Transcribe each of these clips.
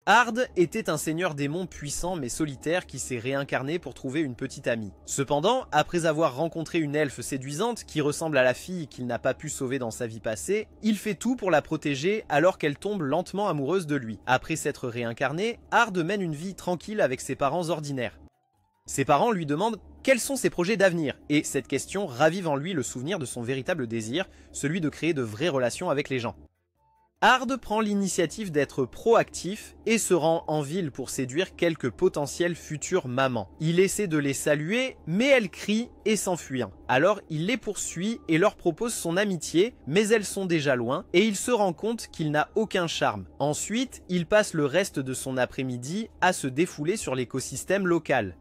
Ard était un seigneur démon puissant mais solitaire qui s'est réincarné pour trouver une petite amie. Cependant, après avoir rencontré une elfe séduisante qui ressemble à la fille qu'il n'a pas pu sauver dans sa vie passée, il fait tout pour la protéger alors qu'elle tombe lentement amoureuse de lui. Après s'être réincarné, Ard mène une vie tranquille avec ses parents ordinaires. Ses parents lui demandent quels sont ses projets d'avenir, et cette question ravive en lui le souvenir de son véritable désir, celui de créer de vraies relations avec les gens. Ard prend l'initiative d'être proactif et se rend en ville pour séduire quelques potentielles futures mamans. Il essaie de les saluer, mais elles crient et s'enfuient. Alors il les poursuit et leur propose son amitié, mais elles sont déjà loin et il se rend compte qu'il n'a aucun charme. Ensuite, il passe le reste de son après-midi à se défouler sur l'écosystème local.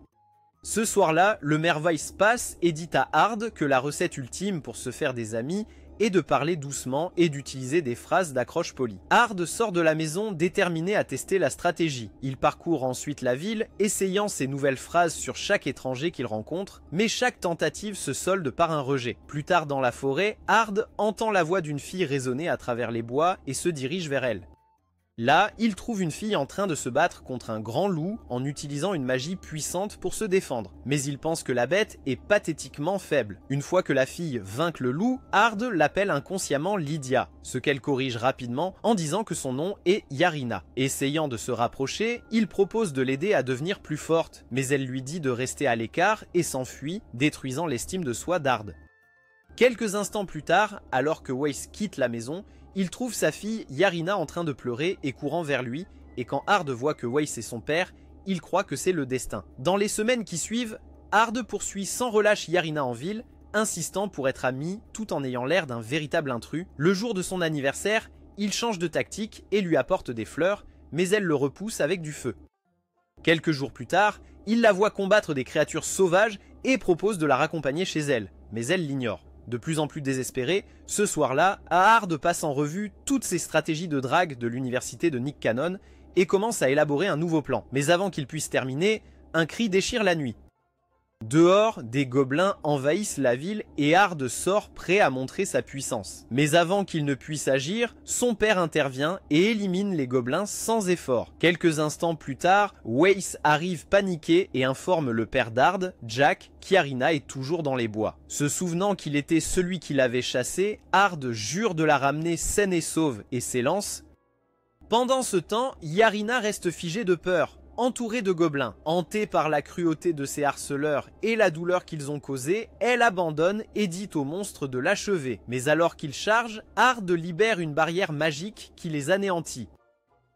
Ce soir-là, le maire Weiss passe et dit à Ard que la recette ultime pour se faire des amis et de parler doucement et d'utiliser des phrases d'accroche polie. Ard sort de la maison déterminé à tester la stratégie. Il parcourt ensuite la ville, essayant ses nouvelles phrases sur chaque étranger qu'il rencontre, mais chaque tentative se solde par un rejet. Plus tard dans la forêt, Ard entend la voix d'une fille résonner à travers les bois et se dirige vers elle. Là, il trouve une fille en train de se battre contre un grand loup en utilisant une magie puissante pour se défendre. Mais il pense que la bête est pathétiquement faible. Une fois que la fille vainc le loup, Ard l'appelle inconsciemment Lydia, ce qu'elle corrige rapidement en disant que son nom est Yarina. Essayant de se rapprocher, il propose de l'aider à devenir plus forte, mais elle lui dit de rester à l'écart et s'enfuit, détruisant l'estime de soi d'Ard. Quelques instants plus tard, alors que Weiss quitte la maison, il trouve sa fille Yarina en train de pleurer et courant vers lui, et quand Ard voit que Weiss est son père, il croit que c'est le destin. Dans les semaines qui suivent, Ard poursuit sans relâche Yarina en ville, insistant pour être ami tout en ayant l'air d'un véritable intrus. Le jour de son anniversaire, il change de tactique et lui apporte des fleurs, mais elle le repousse avec du feu. Quelques jours plus tard, il la voit combattre des créatures sauvages et propose de la raccompagner chez elle, mais elle l'ignore. De plus en plus désespéré, ce soir-là, Ard passe en revue toutes ses stratégies de drague de l'université de Nick Cannon et commence à élaborer un nouveau plan. Mais avant qu'il puisse terminer, un cri déchire la nuit. Dehors, des gobelins envahissent la ville et Ard sort prêt à montrer sa puissance. Mais avant qu'il ne puisse agir, son père intervient et élimine les gobelins sans effort. Quelques instants plus tard, Weiss arrive paniqué et informe le père d'Ard, Jack, qu'Yarina est toujours dans les bois. Se souvenant qu'il était celui qui l'avait chassé, Ard jure de la ramener saine et sauve et s'élance. Pendant ce temps, Yarina reste figée de peur. Entourée de gobelins, hantée par la cruauté de ses harceleurs et la douleur qu'ils ont causée, elle abandonne et dit au monstre de l'achever. Mais alors qu'il charge, Ard libère une barrière magique qui les anéantit.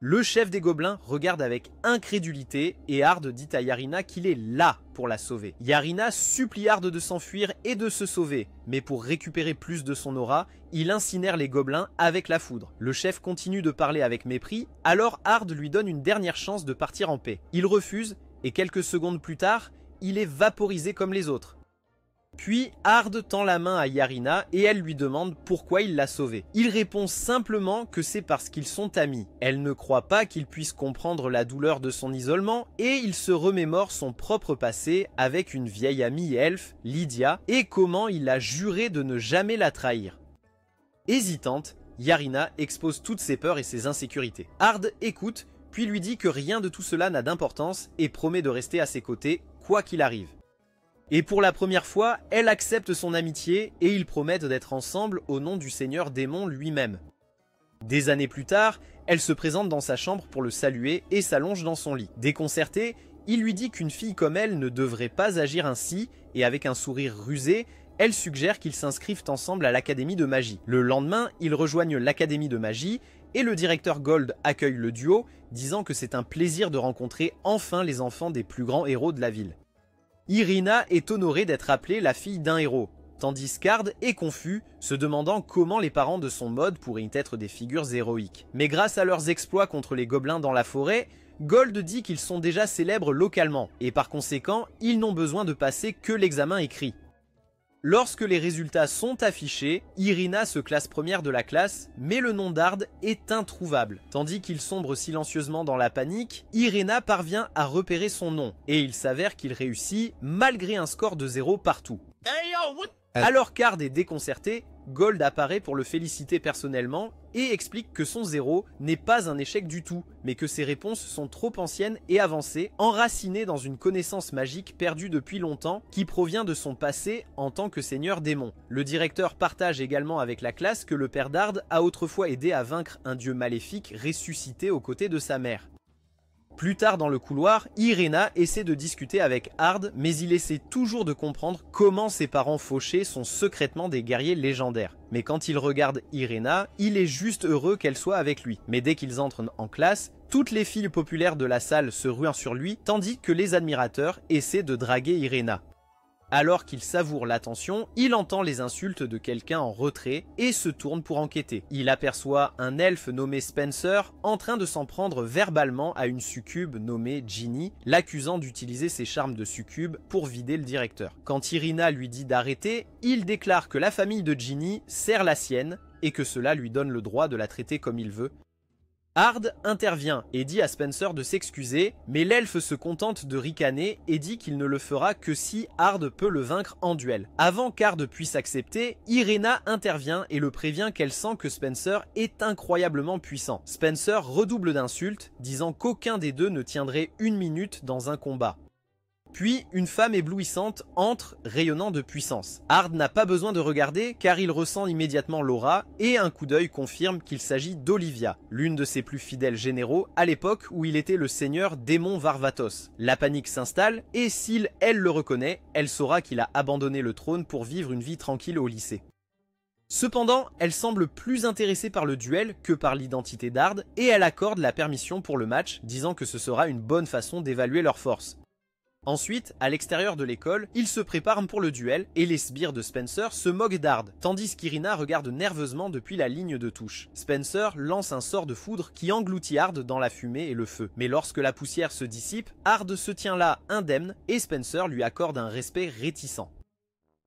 Le chef des gobelins regarde avec incrédulité et Ard dit à Yarina qu'il est là pour la sauver. Yarina supplie Ard de s'enfuir et de se sauver, mais pour récupérer plus de son aura, il incinère les gobelins avec la foudre. Le chef continue de parler avec mépris, alors Ard lui donne une dernière chance de partir en paix. Il refuse et quelques secondes plus tard, il est vaporisé comme les autres. Puis Ard tend la main à Yarina et elle lui demande pourquoi il l'a sauvée. Il répond simplement que c'est parce qu'ils sont amis. Elle ne croit pas qu'il puisse comprendre la douleur de son isolement et il se remémore son propre passé avec une vieille amie elfe, Lydia, et comment il a juré de ne jamais la trahir. Hésitante, Yarina expose toutes ses peurs et ses insécurités. Ard écoute, puis lui dit que rien de tout cela n'a d'importance et promet de rester à ses côtés, quoi qu'il arrive. Et pour la première fois, elle accepte son amitié et ils promettent d'être ensemble au nom du seigneur démon lui-même. Des années plus tard, elle se présente dans sa chambre pour le saluer et s'allonge dans son lit. Déconcerté, il lui dit qu'une fille comme elle ne devrait pas agir ainsi et avec un sourire rusé, elle suggère qu'ils s'inscrivent ensemble à l'académie de magie. Le lendemain, ils rejoignent l'académie de magie et le directeur Gold accueille le duo, disant que c'est un plaisir de rencontrer enfin les enfants des plus grands héros de la ville. Irina est honorée d'être appelée la fille d'un héros, tandis qu'Ard est confus, se demandant comment les parents de son mode pourraient être des figures héroïques. Mais grâce à leurs exploits contre les gobelins dans la forêt, Gold dit qu'ils sont déjà célèbres localement, et par conséquent, ils n'ont besoin de passer que l'examen écrit. Lorsque les résultats sont affichés, Irina se classe première de la classe, mais le nom d'Ard est introuvable. Tandis qu'il sombre silencieusement dans la panique, Irina parvient à repérer son nom, et il s'avère qu'il réussit malgré un score de 0 partout. Alors qu'Ard est déconcerté, Gold apparaît pour le féliciter personnellement et explique que son zéro n'est pas un échec du tout, mais que ses réponses sont trop anciennes et avancées, enracinées dans une connaissance magique perdue depuis longtemps qui provient de son passé en tant que seigneur démon. Le directeur partage également avec la classe que le père d'Ard a autrefois aidé à vaincre un dieu maléfique ressuscité aux côtés de sa mère. Plus tard dans le couloir, Irena essaie de discuter avec Ard, mais il essaie toujours de comprendre comment ses parents fauchés sont secrètement des guerriers légendaires. Mais quand il regarde Irena, il est juste heureux qu'elle soit avec lui. Mais dès qu'ils entrent en classe, toutes les filles populaires de la salle se ruent sur lui, tandis que les admirateurs essaient de draguer Irena. Alors qu'il savoure l'attention, il entend les insultes de quelqu'un en retrait et se tourne pour enquêter. Il aperçoit un elfe nommé Spencer en train de s'en prendre verbalement à une succube nommée Ginny, l'accusant d'utiliser ses charmes de succube pour vider le directeur. Quand Irina lui dit d'arrêter, il déclare que la famille de Ginny sert la sienne et que cela lui donne le droit de la traiter comme il veut. Ard intervient et dit à Spencer de s'excuser, mais l'elfe se contente de ricaner et dit qu'il ne le fera que si Ard peut le vaincre en duel. Avant qu'Ard puisse accepter, Irena intervient et le prévient qu'elle sent que Spencer est incroyablement puissant. Spencer redouble d'insultes, disant qu'aucun des deux ne tiendrait une minute dans un combat. Puis, une femme éblouissante entre, rayonnant de puissance. Ard n'a pas besoin de regarder car il ressent immédiatement l'aura et un coup d'œil confirme qu'il s'agit d'Olivia, l'une de ses plus fidèles généraux à l'époque où il était le seigneur démon Varvatos. La panique s'installe et si elle le reconnaît, elle saura qu'il a abandonné le trône pour vivre une vie tranquille au lycée. Cependant, elle semble plus intéressée par le duel que par l'identité d'Ard et elle accorde la permission pour le match, disant que ce sera une bonne façon d'évaluer leurs forces. Ensuite, à l'extérieur de l'école, ils se préparent pour le duel et les sbires de Spencer se moquent d'Ard, tandis qu'Irina regarde nerveusement depuis la ligne de touche. Spencer lance un sort de foudre qui engloutit Ard dans la fumée et le feu. Mais lorsque la poussière se dissipe, Ard se tient là indemne et Spencer lui accorde un respect réticent.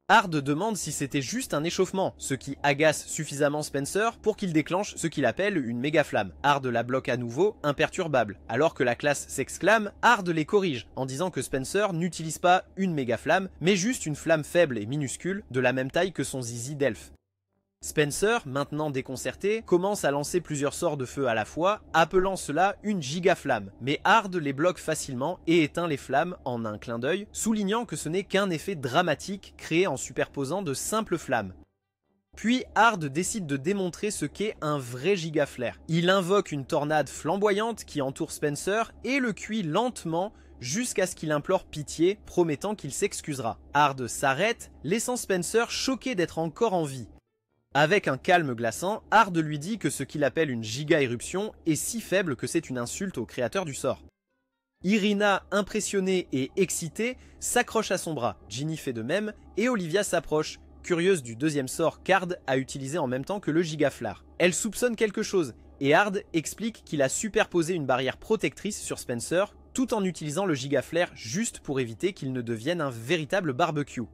Ard demande si c'était juste un échauffement, ce qui agace suffisamment Spencer pour qu'il déclenche ce qu'il appelle une méga flamme. Ard la bloque à nouveau, imperturbable. Alors que la classe s'exclame, Ard les corrige en disant que Spencer n'utilise pas une méga flamme, mais juste une flamme faible et minuscule, de la même taille que son zizi d'elfe. Spencer, maintenant déconcerté, commence à lancer plusieurs sorts de feu à la fois, appelant cela une gigaflamme. Mais Ard les bloque facilement et éteint les flammes en un clin d'œil, soulignant que ce n'est qu'un effet dramatique créé en superposant de simples flammes. Puis Ard décide de démontrer ce qu'est un vrai gigaflaire. Il invoque une tornade flamboyante qui entoure Spencer et le cuit lentement jusqu'à ce qu'il implore pitié, promettant qu'il s'excusera. Ard s'arrête, laissant Spencer choqué d'être encore en vie. Avec un calme glaçant, Ard lui dit que ce qu'il appelle une giga-éruption est si faible que c'est une insulte au créateur du sort. Irina, impressionnée et excitée, s'accroche à son bras, Ginny fait de même, et Olivia s'approche, curieuse du deuxième sort qu'Ard a utilisé en même temps que le gigaflare. Elle soupçonne quelque chose, et Ard explique qu'il a superposé une barrière protectrice sur Spencer, tout en utilisant le gigaflare juste pour éviter qu'il ne devienne un véritable barbecue.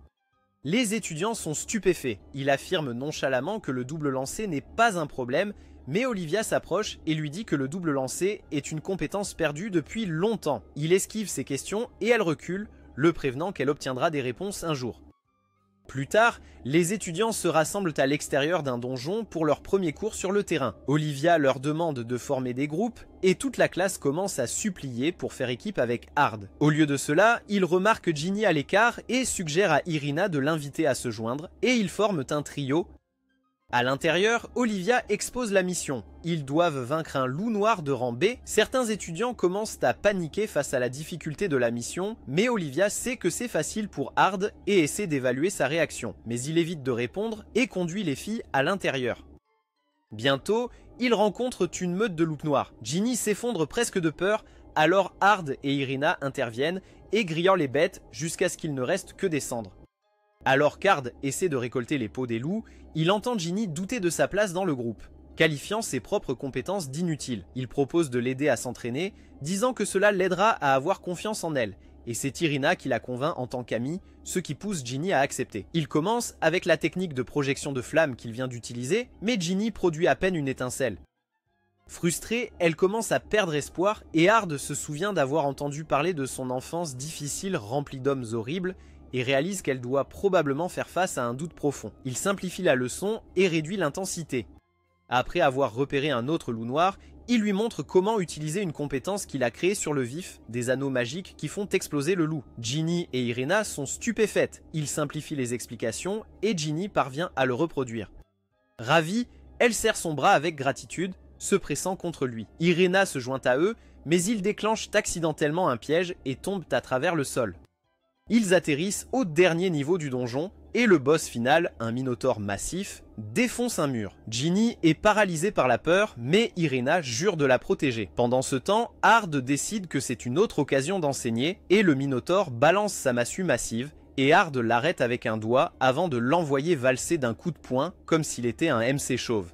Les étudiants sont stupéfaits. Il affirme nonchalamment que le double lancer n'est pas un problème, mais Olivia s'approche et lui dit que le double lancer est une compétence perdue depuis longtemps. Il esquive ses questions et elle recule, le prévenant qu'elle obtiendra des réponses un jour. Plus tard, les étudiants se rassemblent à l'extérieur d'un donjon pour leur premier cours sur le terrain. Olivia leur demande de former des groupes et toute la classe commence à supplier pour faire équipe avec Ard. Au lieu de cela, ils remarquent Ginny à l'écart et suggèrent à Irina de l'inviter à se joindre et ils forment un trio. À l'intérieur, Olivia expose la mission. Ils doivent vaincre un loup noir de rang B. Certains étudiants commencent à paniquer face à la difficulté de la mission, mais Olivia sait que c'est facile pour Ard et essaie d'évaluer sa réaction. Mais il évite de répondre et conduit les filles à l'intérieur. Bientôt, ils rencontrent une meute de loups noirs. Ginny s'effondre presque de peur, alors Ard et Irina interviennent, aigrillant les bêtes jusqu'à ce qu'il ne reste que des cendres. Alors qu'Ard essaie de récolter les peaux des loups, il entend Ginny douter de sa place dans le groupe, qualifiant ses propres compétences d'inutiles. Il propose de l'aider à s'entraîner, disant que cela l'aidera à avoir confiance en elle, et c'est Irina qui la convainc en tant qu'amie, ce qui pousse Ginny à accepter. Il commence avec la technique de projection de flammes qu'il vient d'utiliser, mais Ginny produit à peine une étincelle. Frustrée, elle commence à perdre espoir, et Ard se souvient d'avoir entendu parler de son enfance difficile remplie d'hommes horribles, et réalise qu'elle doit probablement faire face à un doute profond. Il simplifie la leçon et réduit l'intensité. Après avoir repéré un autre loup noir, il lui montre comment utiliser une compétence qu'il a créée sur le vif, des anneaux magiques qui font exploser le loup. Ginny et Irena sont stupéfaites, il simplifie les explications et Ginny parvient à le reproduire. Ravie, elle serre son bras avec gratitude, se pressant contre lui. Irena se joint à eux, mais ils déclenchent accidentellement un piège et tombent à travers le sol. Ils atterrissent au dernier niveau du donjon, et le boss final, un minotaure massif, défonce un mur. Ginny est paralysée par la peur, mais Irena jure de la protéger. Pendant ce temps, Hard décide que c'est une autre occasion d'enseigner, et le minotaure balance sa massue massive, et Hard l'arrête avec un doigt avant de l'envoyer valser d'un coup de poing, comme s'il était un MC chauve.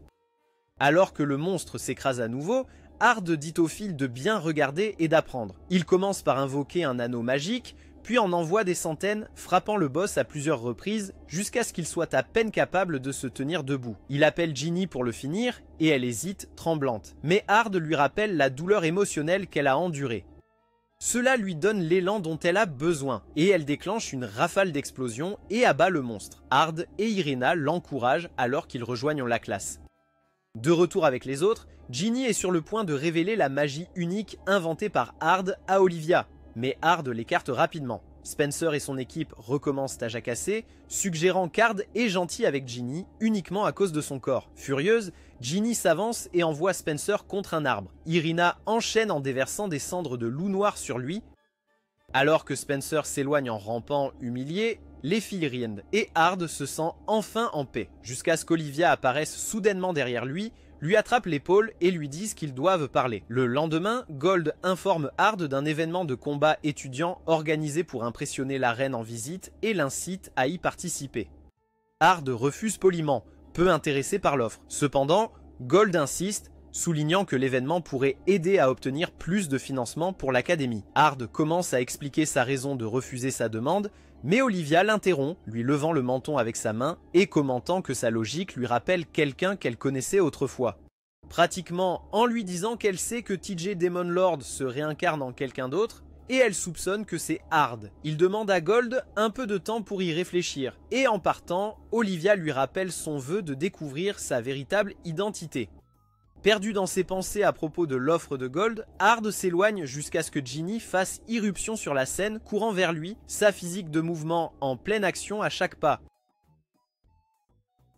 Alors que le monstre s'écrase à nouveau, Hard dit au fil de bien regarder et d'apprendre. Il commence par invoquer un anneau magique, puis en envoie des centaines, frappant le boss à plusieurs reprises, jusqu'à ce qu'il soit à peine capable de se tenir debout. Il appelle Ginny pour le finir, et elle hésite, tremblante. Mais Hard lui rappelle la douleur émotionnelle qu'elle a endurée. Cela lui donne l'élan dont elle a besoin, et elle déclenche une rafale d'explosions et abat le monstre. Hard et Irena l'encouragent alors qu'ils rejoignent la classe. De retour avec les autres, Ginny est sur le point de révéler la magie unique inventée par Hard à Olivia, mais Hard l'écarte rapidement. Spencer et son équipe recommencent à jacasser, suggérant qu'Hard est gentil avec Ginny uniquement à cause de son corps. Furieuse, Ginny s'avance et envoie Spencer contre un arbre. Irina enchaîne en déversant des cendres de loup noir sur lui. Alors que Spencer s'éloigne en rampant, humilié, les filles rient et Hard se sent enfin en paix, jusqu'à ce qu'Olivia apparaisse soudainement derrière lui, lui attrape l'épaule et lui dise qu'ils doivent parler. Le lendemain, Gold informe Hard d'un événement de combat étudiant organisé pour impressionner la reine en visite et l'incite à y participer. Hard refuse poliment, peu intéressé par l'offre. Cependant, Gold insiste, soulignant que l'événement pourrait aider à obtenir plus de financement pour l'académie. Hard commence à expliquer sa raison de refuser sa demande, mais Olivia l'interrompt, lui levant le menton avec sa main et commentant que sa logique lui rappelle quelqu'un qu'elle connaissait autrefois. Pratiquement en lui disant qu'elle sait que TJ Demon Lord se réincarne en quelqu'un d'autre, et elle soupçonne que c'est Hard. Il demande à Gold un peu de temps pour y réfléchir, et en partant, Olivia lui rappelle son vœu de découvrir sa véritable identité. Perdu dans ses pensées à propos de l'offre de Gold, Hard s'éloigne jusqu'à ce que Ginny fasse irruption sur la scène, courant vers lui, sa physique de mouvement en pleine action à chaque pas.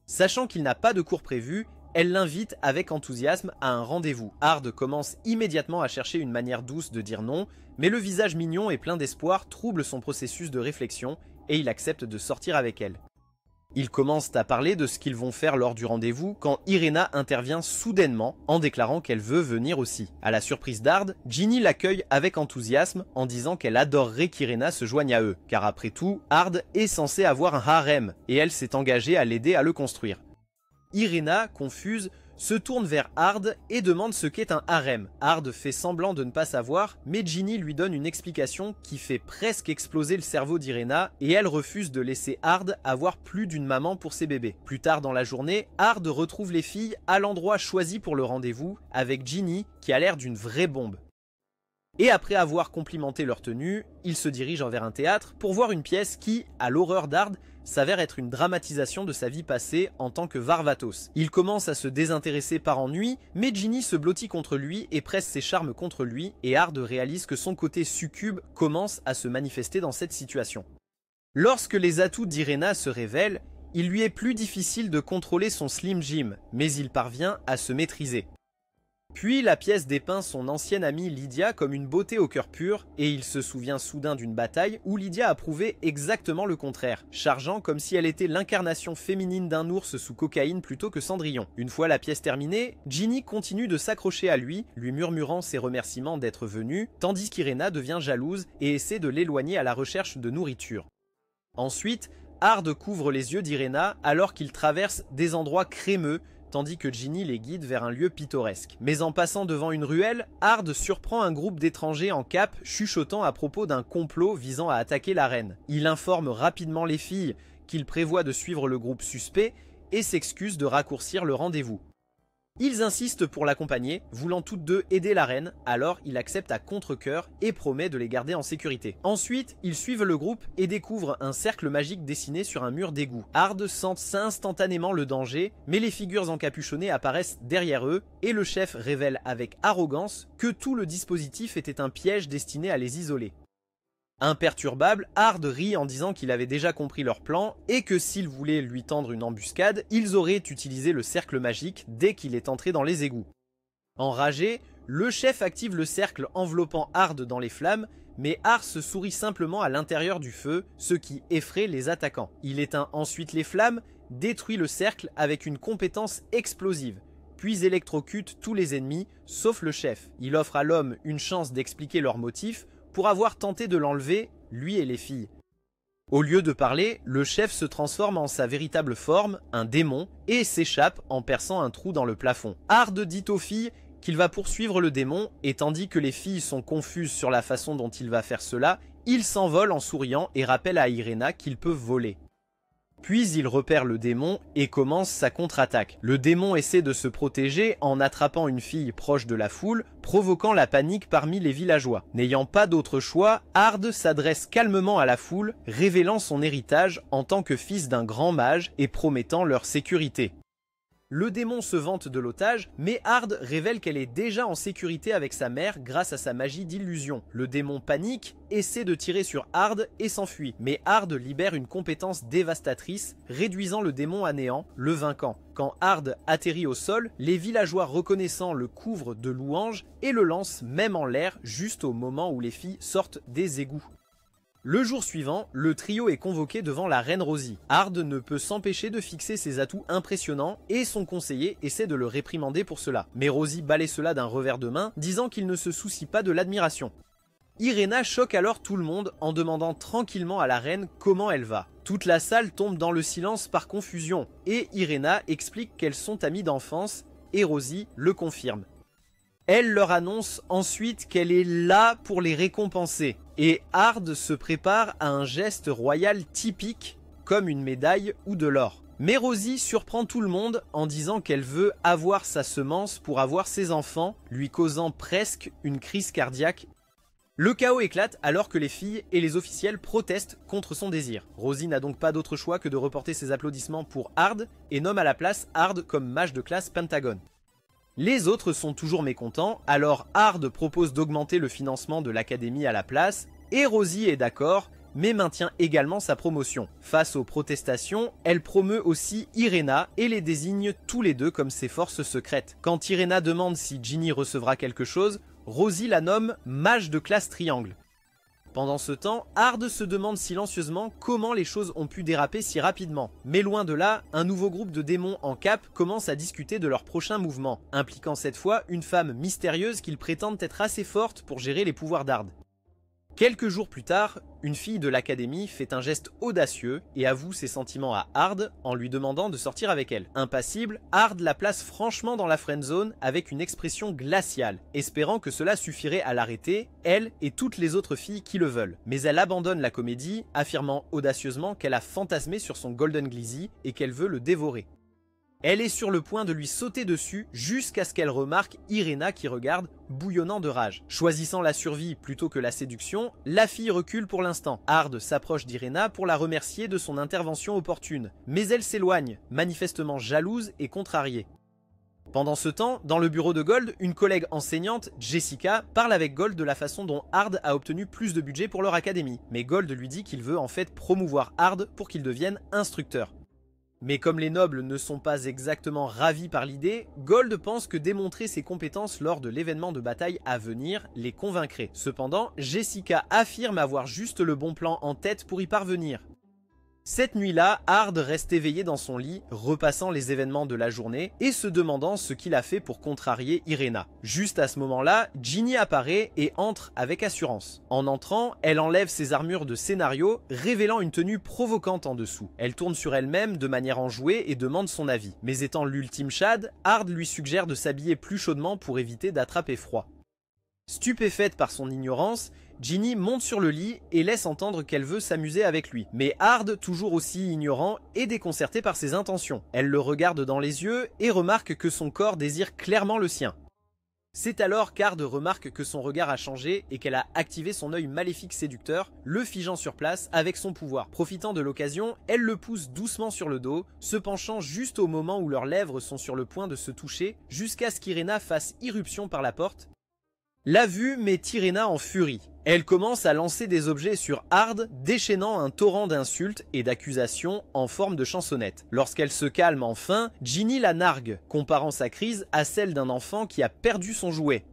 Sachant qu'il n'a pas de cours prévu, elle l'invite avec enthousiasme à un rendez-vous. Hard commence immédiatement à chercher une manière douce de dire non, mais le visage mignon et plein d'espoir trouble son processus de réflexion et il accepte de sortir avec elle. Ils commencent à parler de ce qu'ils vont faire lors du rendez-vous quand Irena intervient soudainement en déclarant qu'elle veut venir aussi. À la surprise d'Hard, Ginny l'accueille avec enthousiasme en disant qu'elle adorerait qu'Irena se joigne à eux, car après tout, Hard est censé avoir un harem et elle s'est engagée à l'aider à le construire. Irena, confuse, se tourne vers Hard et demande ce qu'est un harem. Hard fait semblant de ne pas savoir, mais Ginny lui donne une explication qui fait presque exploser le cerveau d'Irena et elle refuse de laisser Hard avoir plus d'une maman pour ses bébés. Plus tard dans la journée, Hard retrouve les filles à l'endroit choisi pour le rendez-vous avec Ginny qui a l'air d'une vraie bombe. Et après avoir complimenté leur tenue, ils se dirigent vers un théâtre pour voir une pièce qui, à l'horreur d'Hard, s'avère être une dramatisation de sa vie passée en tant que Varvatos. Il commence à se désintéresser par ennui, mais Ginny se blottit contre lui et presse ses charmes contre lui, et Hard réalise que son côté succube commence à se manifester dans cette situation. Lorsque les atouts d'Irena se révèlent, il lui est plus difficile de contrôler son Slim Jim, mais il parvient à se maîtriser. Puis la pièce dépeint son ancienne amie Lydia comme une beauté au cœur pur et il se souvient soudain d'une bataille où Lydia a prouvé exactement le contraire, chargeant comme si elle était l'incarnation féminine d'un ours sous cocaïne plutôt que Cendrillon. Une fois la pièce terminée, Ginny continue de s'accrocher à lui, lui murmurant ses remerciements d'être venu, tandis qu'Irena devient jalouse et essaie de l'éloigner à la recherche de nourriture. Ensuite, Hard couvre les yeux d'Irena alors qu'il traverse des endroits crémeux, tandis que Ginny les guide vers un lieu pittoresque. Mais en passant devant une ruelle, Hard surprend un groupe d'étrangers en cape chuchotant à propos d'un complot visant à attaquer la reine. Il informe rapidement les filles qu'il prévoit de suivre le groupe suspect et s'excuse de raccourcir le rendez-vous. Ils insistent pour l'accompagner, voulant toutes deux aider la reine, alors il accepte à contre-cœur et promet de les garder en sécurité. Ensuite, ils suivent le groupe et découvrent un cercle magique dessiné sur un mur d'égout. Ard sent instantanément le danger, mais les figures encapuchonnées apparaissent derrière eux et le chef révèle avec arrogance que tout le dispositif était un piège destiné à les isoler. Imperturbable, Ard rit en disant qu'il avait déjà compris leur plan et que s'ils voulaient lui tendre une embuscade, ils auraient utilisé le cercle magique dès qu'il est entré dans les égouts. Enragé, le chef active le cercle enveloppant Ard dans les flammes, mais Ard se sourit simplement à l'intérieur du feu, ce qui effraie les attaquants. Il éteint ensuite les flammes, détruit le cercle avec une compétence explosive, puis électrocute tous les ennemis, sauf le chef. Il offre à l'homme une chance d'expliquer leurs motifs, pour avoir tenté de l'enlever, lui et les filles. Au lieu de parler, le chef se transforme en sa véritable forme, un démon, et s'échappe en perçant un trou dans le plafond. Ard dit aux filles qu'il va poursuivre le démon, et tandis que les filles sont confuses sur la façon dont il va faire cela, il s'envole en souriant et rappelle à Irena qu'ils peuvent voler. Puis il repère le démon et commence sa contre-attaque. Le démon essaie de se protéger en attrapant une fille proche de la foule, provoquant la panique parmi les villageois. N'ayant pas d'autre choix, Ard s'adresse calmement à la foule, révélant son héritage en tant que fils d'un grand mage et promettant leur sécurité. Le démon se vante de l'otage, mais Ard révèle qu'elle est déjà en sécurité avec sa mère grâce à sa magie d'illusion. Le démon panique, essaie de tirer sur Ard et s'enfuit, mais Ard libère une compétence dévastatrice, réduisant le démon à néant, le vainquant. Quand Ard atterrit au sol, les villageois reconnaissant le couvrent de louanges et le lancent même en l'air juste au moment où les filles sortent des égouts. Le jour suivant, le trio est convoqué devant la reine Rosie. Ard ne peut s'empêcher de fixer ses atouts impressionnants et son conseiller essaie de le réprimander pour cela. Mais Rosie balaie cela d'un revers de main, disant qu'il ne se soucie pas de l'admiration. Irena choque alors tout le monde en demandant tranquillement à la reine comment elle va. Toute la salle tombe dans le silence par confusion et Irena explique qu'elles sont amies d'enfance et Rosie le confirme. Elle leur annonce ensuite qu'elle est là pour les récompenser. Et Ard se prépare à un geste royal typique, comme une médaille ou de l'or. Mais Rosie surprend tout le monde en disant qu'elle veut avoir sa semence pour avoir ses enfants, lui causant presque une crise cardiaque. Le chaos éclate alors que les filles et les officiels protestent contre son désir. Rosie n'a donc pas d'autre choix que de reporter ses applaudissements pour Ard et nomme à la place Ard comme mage de classe Pentagone. Les autres sont toujours mécontents, alors Ard propose d'augmenter le financement de l'académie à la place, et Rosie est d'accord, mais maintient également sa promotion. Face aux protestations, elle promeut aussi Irena et les désigne tous les deux comme ses forces secrètes. Quand Irena demande si Ginny recevra quelque chose, Rosie la nomme mage de classe triangle. Pendant ce temps, Ard se demande silencieusement comment les choses ont pu déraper si rapidement. Mais loin de là, un nouveau groupe de démons en cape commence à discuter de leur prochain mouvement, impliquant cette fois une femme mystérieuse qu'ils prétendent être assez forte pour gérer les pouvoirs d'Ard. Quelques jours plus tard, une fille de l'académie fait un geste audacieux et avoue ses sentiments à Ard en lui demandant de sortir avec elle. Impassible, Ard la place franchement dans la friendzone avec une expression glaciale, espérant que cela suffirait à l'arrêter, elle et toutes les autres filles qui le veulent. Mais elle abandonne la comédie, affirmant audacieusement qu'elle a fantasmé sur son Golden Glizzy et qu'elle veut le dévorer. Elle est sur le point de lui sauter dessus jusqu'à ce qu'elle remarque Irena qui regarde, bouillonnant de rage. Choisissant la survie plutôt que la séduction, la fille recule pour l'instant. Ard s'approche d'Irena pour la remercier de son intervention opportune, mais elle s'éloigne, manifestement jalouse et contrariée. Pendant ce temps, dans le bureau de Gold, une collègue enseignante, Jessica, parle avec Gold de la façon dont Ard a obtenu plus de budget pour leur académie. Mais Gold lui dit qu'il veut en fait promouvoir Ard pour qu'il devienne instructeur. Mais comme les nobles ne sont pas exactement ravis par l'idée, Gold pense que démontrer ses compétences lors de l'événement de bataille à venir les convaincrait. Cependant, Jessica affirme avoir juste le bon plan en tête pour y parvenir. Cette nuit-là, Ard reste éveillé dans son lit, repassant les événements de la journée et se demandant ce qu'il a fait pour contrarier Irena. Juste à ce moment-là, Ginny apparaît et entre avec assurance. En entrant, elle enlève ses armures de scénario, révélant une tenue provocante en dessous. Elle tourne sur elle-même de manière enjouée et demande son avis. Mais étant l'ultime Shad, Ard lui suggère de s'habiller plus chaudement pour éviter d'attraper froid. Stupéfaite par son ignorance, Ginny monte sur le lit et laisse entendre qu'elle veut s'amuser avec lui. Mais Ard, toujours aussi ignorant, est déconcerté par ses intentions. Elle le regarde dans les yeux et remarque que son corps désire clairement le sien. C'est alors qu'Ard remarque que son regard a changé et qu'elle a activé son œil maléfique séducteur, le figeant sur place avec son pouvoir. Profitant de l'occasion, elle le pousse doucement sur le dos, se penchant juste au moment où leurs lèvres sont sur le point de se toucher, jusqu'à ce qu'Irena fasse irruption par la porte. La vue met Irena en furie. Elle commence à lancer des objets sur Ard, déchaînant un torrent d'insultes et d'accusations en forme de chansonnette. Lorsqu'elle se calme enfin, Ginny la nargue, comparant sa crise à celle d'un enfant qui a perdu son jouet.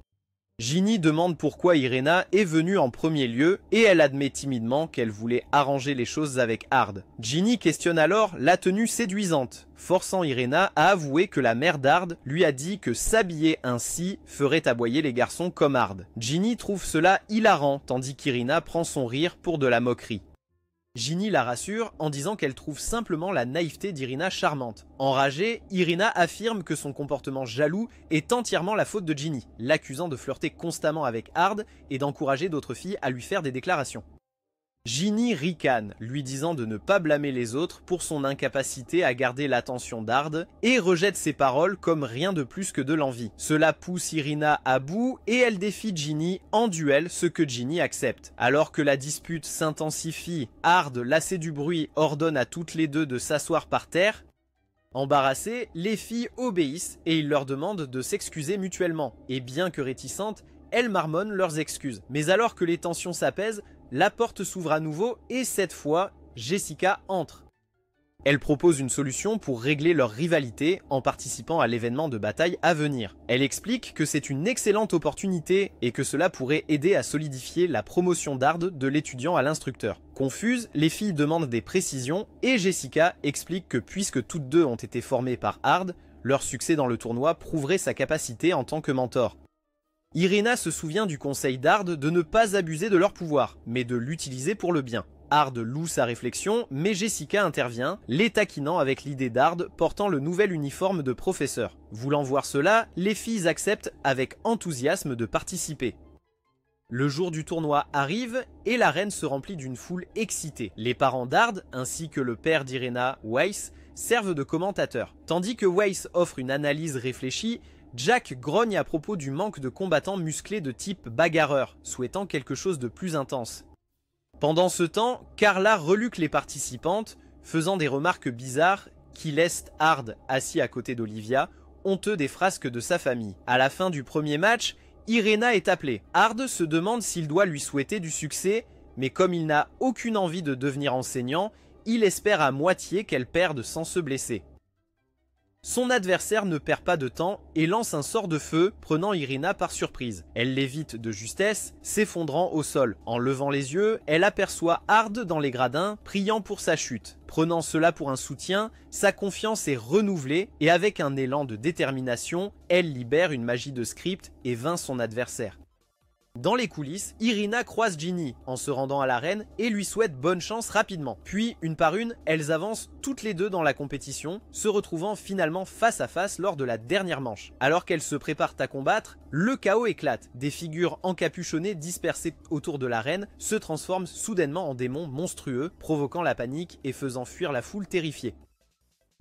Ginny demande pourquoi Irena est venue en premier lieu et elle admet timidement qu'elle voulait arranger les choses avec Ard. Ginny questionne alors la tenue séduisante, forçant Irena à avouer que la mère d'Ard lui a dit que s'habiller ainsi ferait aboyer les garçons comme Ard. Ginny trouve cela hilarant tandis qu'Irena prend son rire pour de la moquerie. Ginny la rassure en disant qu'elle trouve simplement la naïveté d'Irena charmante. Enragée, Irena affirme que son comportement jaloux est entièrement la faute de Ginny, l'accusant de flirter constamment avec Ard et d'encourager d'autres filles à lui faire des déclarations. Ginny ricane, lui disant de ne pas blâmer les autres pour son incapacité à garder l'attention d'Ard et rejette ses paroles comme rien de plus que de l'envie. Cela pousse Irena à bout et elle défie Ginny en duel, ce que Ginny accepte. Alors que la dispute s'intensifie, Ard, lassé du bruit, ordonne à toutes les deux de s'asseoir par terre. Embarrassées, les filles obéissent et il leur demande de s'excuser mutuellement. Et bien que réticentes, elles marmonnent leurs excuses. Mais alors que les tensions s'apaisent, la porte s'ouvre à nouveau et cette fois, Jessica entre. Elle propose une solution pour régler leur rivalité en participant à l'événement de bataille à venir. Elle explique que c'est une excellente opportunité et que cela pourrait aider à solidifier la promotion d'Ard de l'étudiant à l'instructeur. Confuses, les filles demandent des précisions et Jessica explique que puisque toutes deux ont été formées par Ard, leur succès dans le tournoi prouverait sa capacité en tant que mentor. Irena se souvient du conseil d'Ard de ne pas abuser de leur pouvoir, mais de l'utiliser pour le bien. Ard loue sa réflexion, mais Jessica intervient, les taquinant avec l'idée d'Ard portant le nouvel uniforme de professeur. Voulant voir cela, les filles acceptent avec enthousiasme de participer. Le jour du tournoi arrive et l'arène se remplit d'une foule excitée. Les parents d'Ard, ainsi que le père d'Irena, Weiss, servent de commentateurs. Tandis que Weiss offre une analyse réfléchie, Jack grogne à propos du manque de combattants musclés de type bagarreur, souhaitant quelque chose de plus intense. Pendant ce temps, Carla reluque les participantes, faisant des remarques bizarres qui laissent Ard assis à côté d'Olivia, honteux des frasques de sa famille. À la fin du premier match, Irena est appelée. Ard se demande s'il doit lui souhaiter du succès, mais comme il n'a aucune envie de devenir enseignant, il espère à moitié qu'elle perde sans se blesser. Son adversaire ne perd pas de temps et lance un sort de feu, prenant Irena par surprise. Elle l'évite de justesse, s'effondrant au sol. En levant les yeux, elle aperçoit Ard dans les gradins, priant pour sa chute. Prenant cela pour un soutien, sa confiance est renouvelée et avec un élan de détermination, elle libère une magie de script et vainc son adversaire. Dans les coulisses, Irena croise Ginny en se rendant à l'arène et lui souhaite bonne chance rapidement. Puis, une par une, elles avancent toutes les deux dans la compétition, se retrouvant finalement face à face lors de la dernière manche. Alors qu'elles se préparent à combattre, le chaos éclate. Des figures encapuchonnées dispersées autour de l'arène se transforment soudainement en démons monstrueux, provoquant la panique et faisant fuir la foule terrifiée.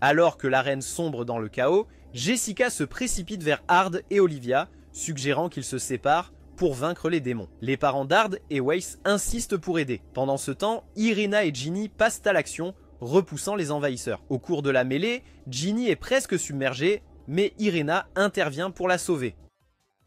Alors que l'arène sombre dans le chaos, Jessica se précipite vers Ard et Olivia, suggérant qu'ils se séparent pour vaincre les démons. Les parents d'Ard et Weiss insistent pour aider. Pendant ce temps, Irena et Ginny passent à l'action, repoussant les envahisseurs. Au cours de la mêlée, Ginny est presque submergée, mais Irena intervient pour la sauver.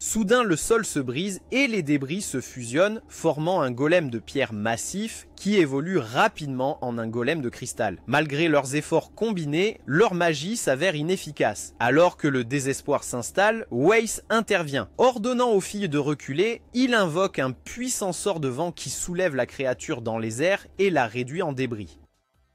Soudain, le sol se brise et les débris se fusionnent, formant un golem de pierre massif qui évolue rapidement en un golem de cristal. Malgré leurs efforts combinés, leur magie s'avère inefficace. Alors que le désespoir s'installe, Weiss intervient. Ordonnant aux filles de reculer, il invoque un puissant sort de vent qui soulève la créature dans les airs et la réduit en débris.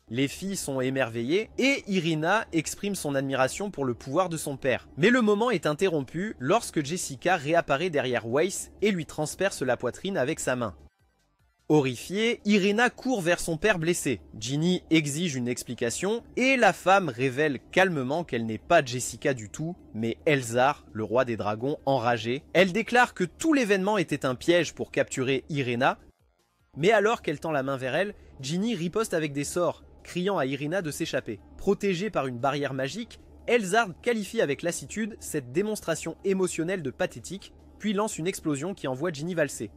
Les filles sont émerveillées et Irena exprime son admiration pour le pouvoir de son père. Mais le moment est interrompu lorsque Jessica réapparaît derrière Weiss et lui transperce la poitrine avec sa main. Horrifiée, Irina court vers son père blessé. Ginny exige une explication et la femme révèle calmement qu'elle n'est pas Jessica du tout, mais Elzar, le roi des dragons, enragé. Elle déclare que tout l'événement était un piège pour capturer Irina, mais alors qu'elle tend la main vers elle, Ginny riposte avec des sorts, criant à Irina de s'échapper. Protégée par une barrière magique, Elzar qualifie avec lassitude cette démonstration émotionnelle de pathétique, puis lance une explosion qui envoie Ginny valser.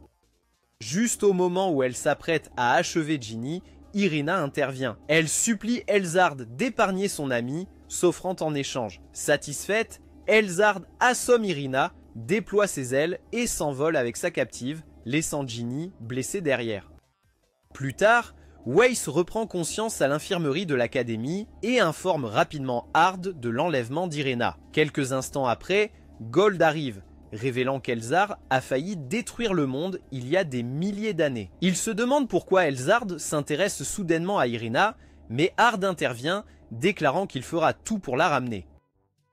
Juste au moment où elle s'apprête à achever Ginny, Irina intervient. Elle supplie Elzar d'épargner son amie, s'offrant en échange. Satisfaite, Elzar assomme Irina, déploie ses ailes et s'envole avec sa captive, laissant Ginny blessée derrière. Plus tard, Weiss reprend conscience à l'infirmerie de l'académie et informe rapidement Hard de l'enlèvement d'Irina. Quelques instants après, Gold arrive, révélant qu'Elzar a failli détruire le monde il y a des milliers d'années. Il se demande pourquoi Elzar s'intéresse soudainement à Irina, mais Hard intervient, déclarant qu'il fera tout pour la ramener.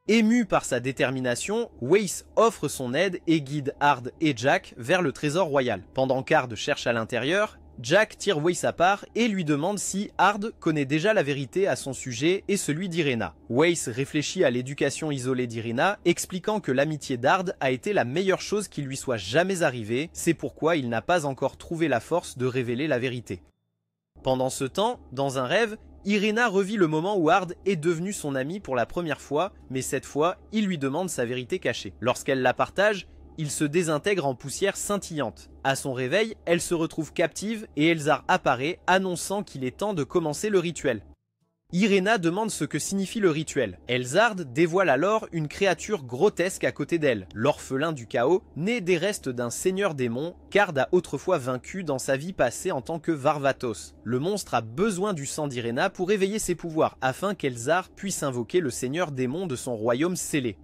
Ému par sa détermination, Weiss offre son aide et guide Hard et Jack vers le trésor royal. Pendant qu'Hard cherche à l'intérieur, Jack tire Weiss à part et lui demande si Hard connaît déjà la vérité à son sujet et celui d'Irina. Weiss réfléchit à l'éducation isolée d'Irina, expliquant que l'amitié d'Hard a été la meilleure chose qui lui soit jamais arrivée, c'est pourquoi il n'a pas encore trouvé la force de révéler la vérité. Pendant ce temps, dans un rêve, Irina revit le moment où Hard est devenu son ami pour la première fois, mais cette fois, il lui demande sa vérité cachée. Lorsqu'elle la partage, il se désintègre en poussière scintillante. À son réveil, elle se retrouve captive et Elzar apparaît, annonçant qu'il est temps de commencer le rituel. Irina demande ce que signifie le rituel. Elzar dévoile alors une créature grotesque à côté d'elle, l'orphelin du chaos, né des restes d'un seigneur démon qu'Hard a autrefois vaincu dans sa vie passée en tant que Varvatos. Le monstre a besoin du sang d'Irina pour éveiller ses pouvoirs, afin qu'Elzar puisse invoquer le seigneur démon de son royaume scellé.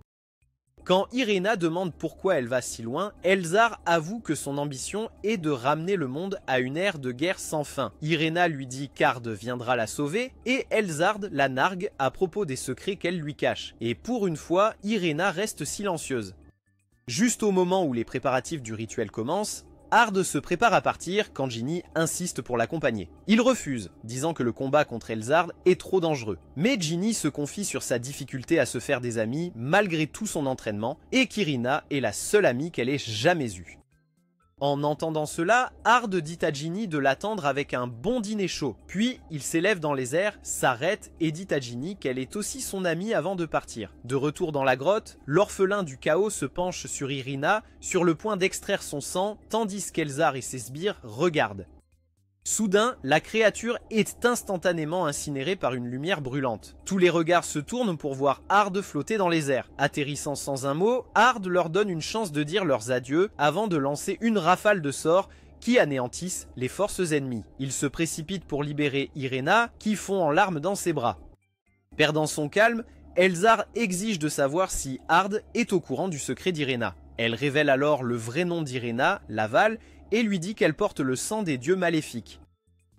Quand Irina demande pourquoi elle va si loin, Elzar avoue que son ambition est de ramener le monde à une ère de guerre sans fin. Irina lui dit qu'Hard viendra la sauver et Elzar la nargue à propos des secrets qu'elle lui cache. Et pour une fois, Irina reste silencieuse. Juste au moment où les préparatifs du rituel commencent, Hard se prépare à partir quand Ginny insiste pour l'accompagner. Il refuse, disant que le combat contre Elzar est trop dangereux. Mais Ginny se confie sur sa difficulté à se faire des amis malgré tout son entraînement et qu'Irina est la seule amie qu'elle ait jamais eue. En entendant cela, Hard dit à Ginny de l'attendre avec un bon dîner chaud. Puis, il s'élève dans les airs, s'arrête et dit à Ginny qu'elle est aussi son amie avant de partir. De retour dans la grotte, l'orphelin du chaos se penche sur Irina, sur le point d'extraire son sang, tandis qu'Elzar et ses sbires regardent. Soudain, la créature est instantanément incinérée par une lumière brûlante. Tous les regards se tournent pour voir Hard flotter dans les airs. Atterrissant sans un mot, Hard leur donne une chance de dire leurs adieux avant de lancer une rafale de sorts qui anéantissent les forces ennemies. Il se précipite pour libérer Irina, qui fond en larmes dans ses bras. Perdant son calme, Elzar exige de savoir si Hard est au courant du secret d'Irina. Elle révèle alors le vrai nom d'Irina, Laval, et lui dit qu'elle porte le sang des dieux maléfiques.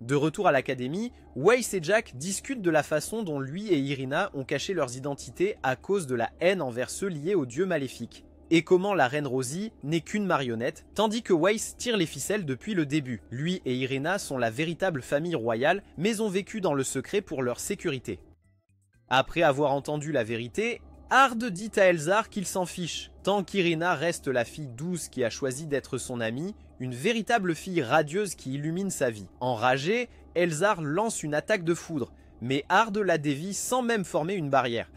De retour à l'académie, Weiss et Jack discutent de la façon dont lui et Irina ont caché leurs identités à cause de la haine envers ceux liés aux dieux maléfiques, et comment la reine Rosie n'est qu'une marionnette, tandis que Weiss tire les ficelles depuis le début. Lui et Irina sont la véritable famille royale, mais ont vécu dans le secret pour leur sécurité. Après avoir entendu la vérité, Hard dit à Elzar qu'il s'en fiche, tant qu'Irina reste la fille douce qui a choisi d'être son amie, une véritable fille radieuse qui illumine sa vie. Enragé, Elzar lance une attaque de foudre, mais Hard la dévie sans même former une barrière.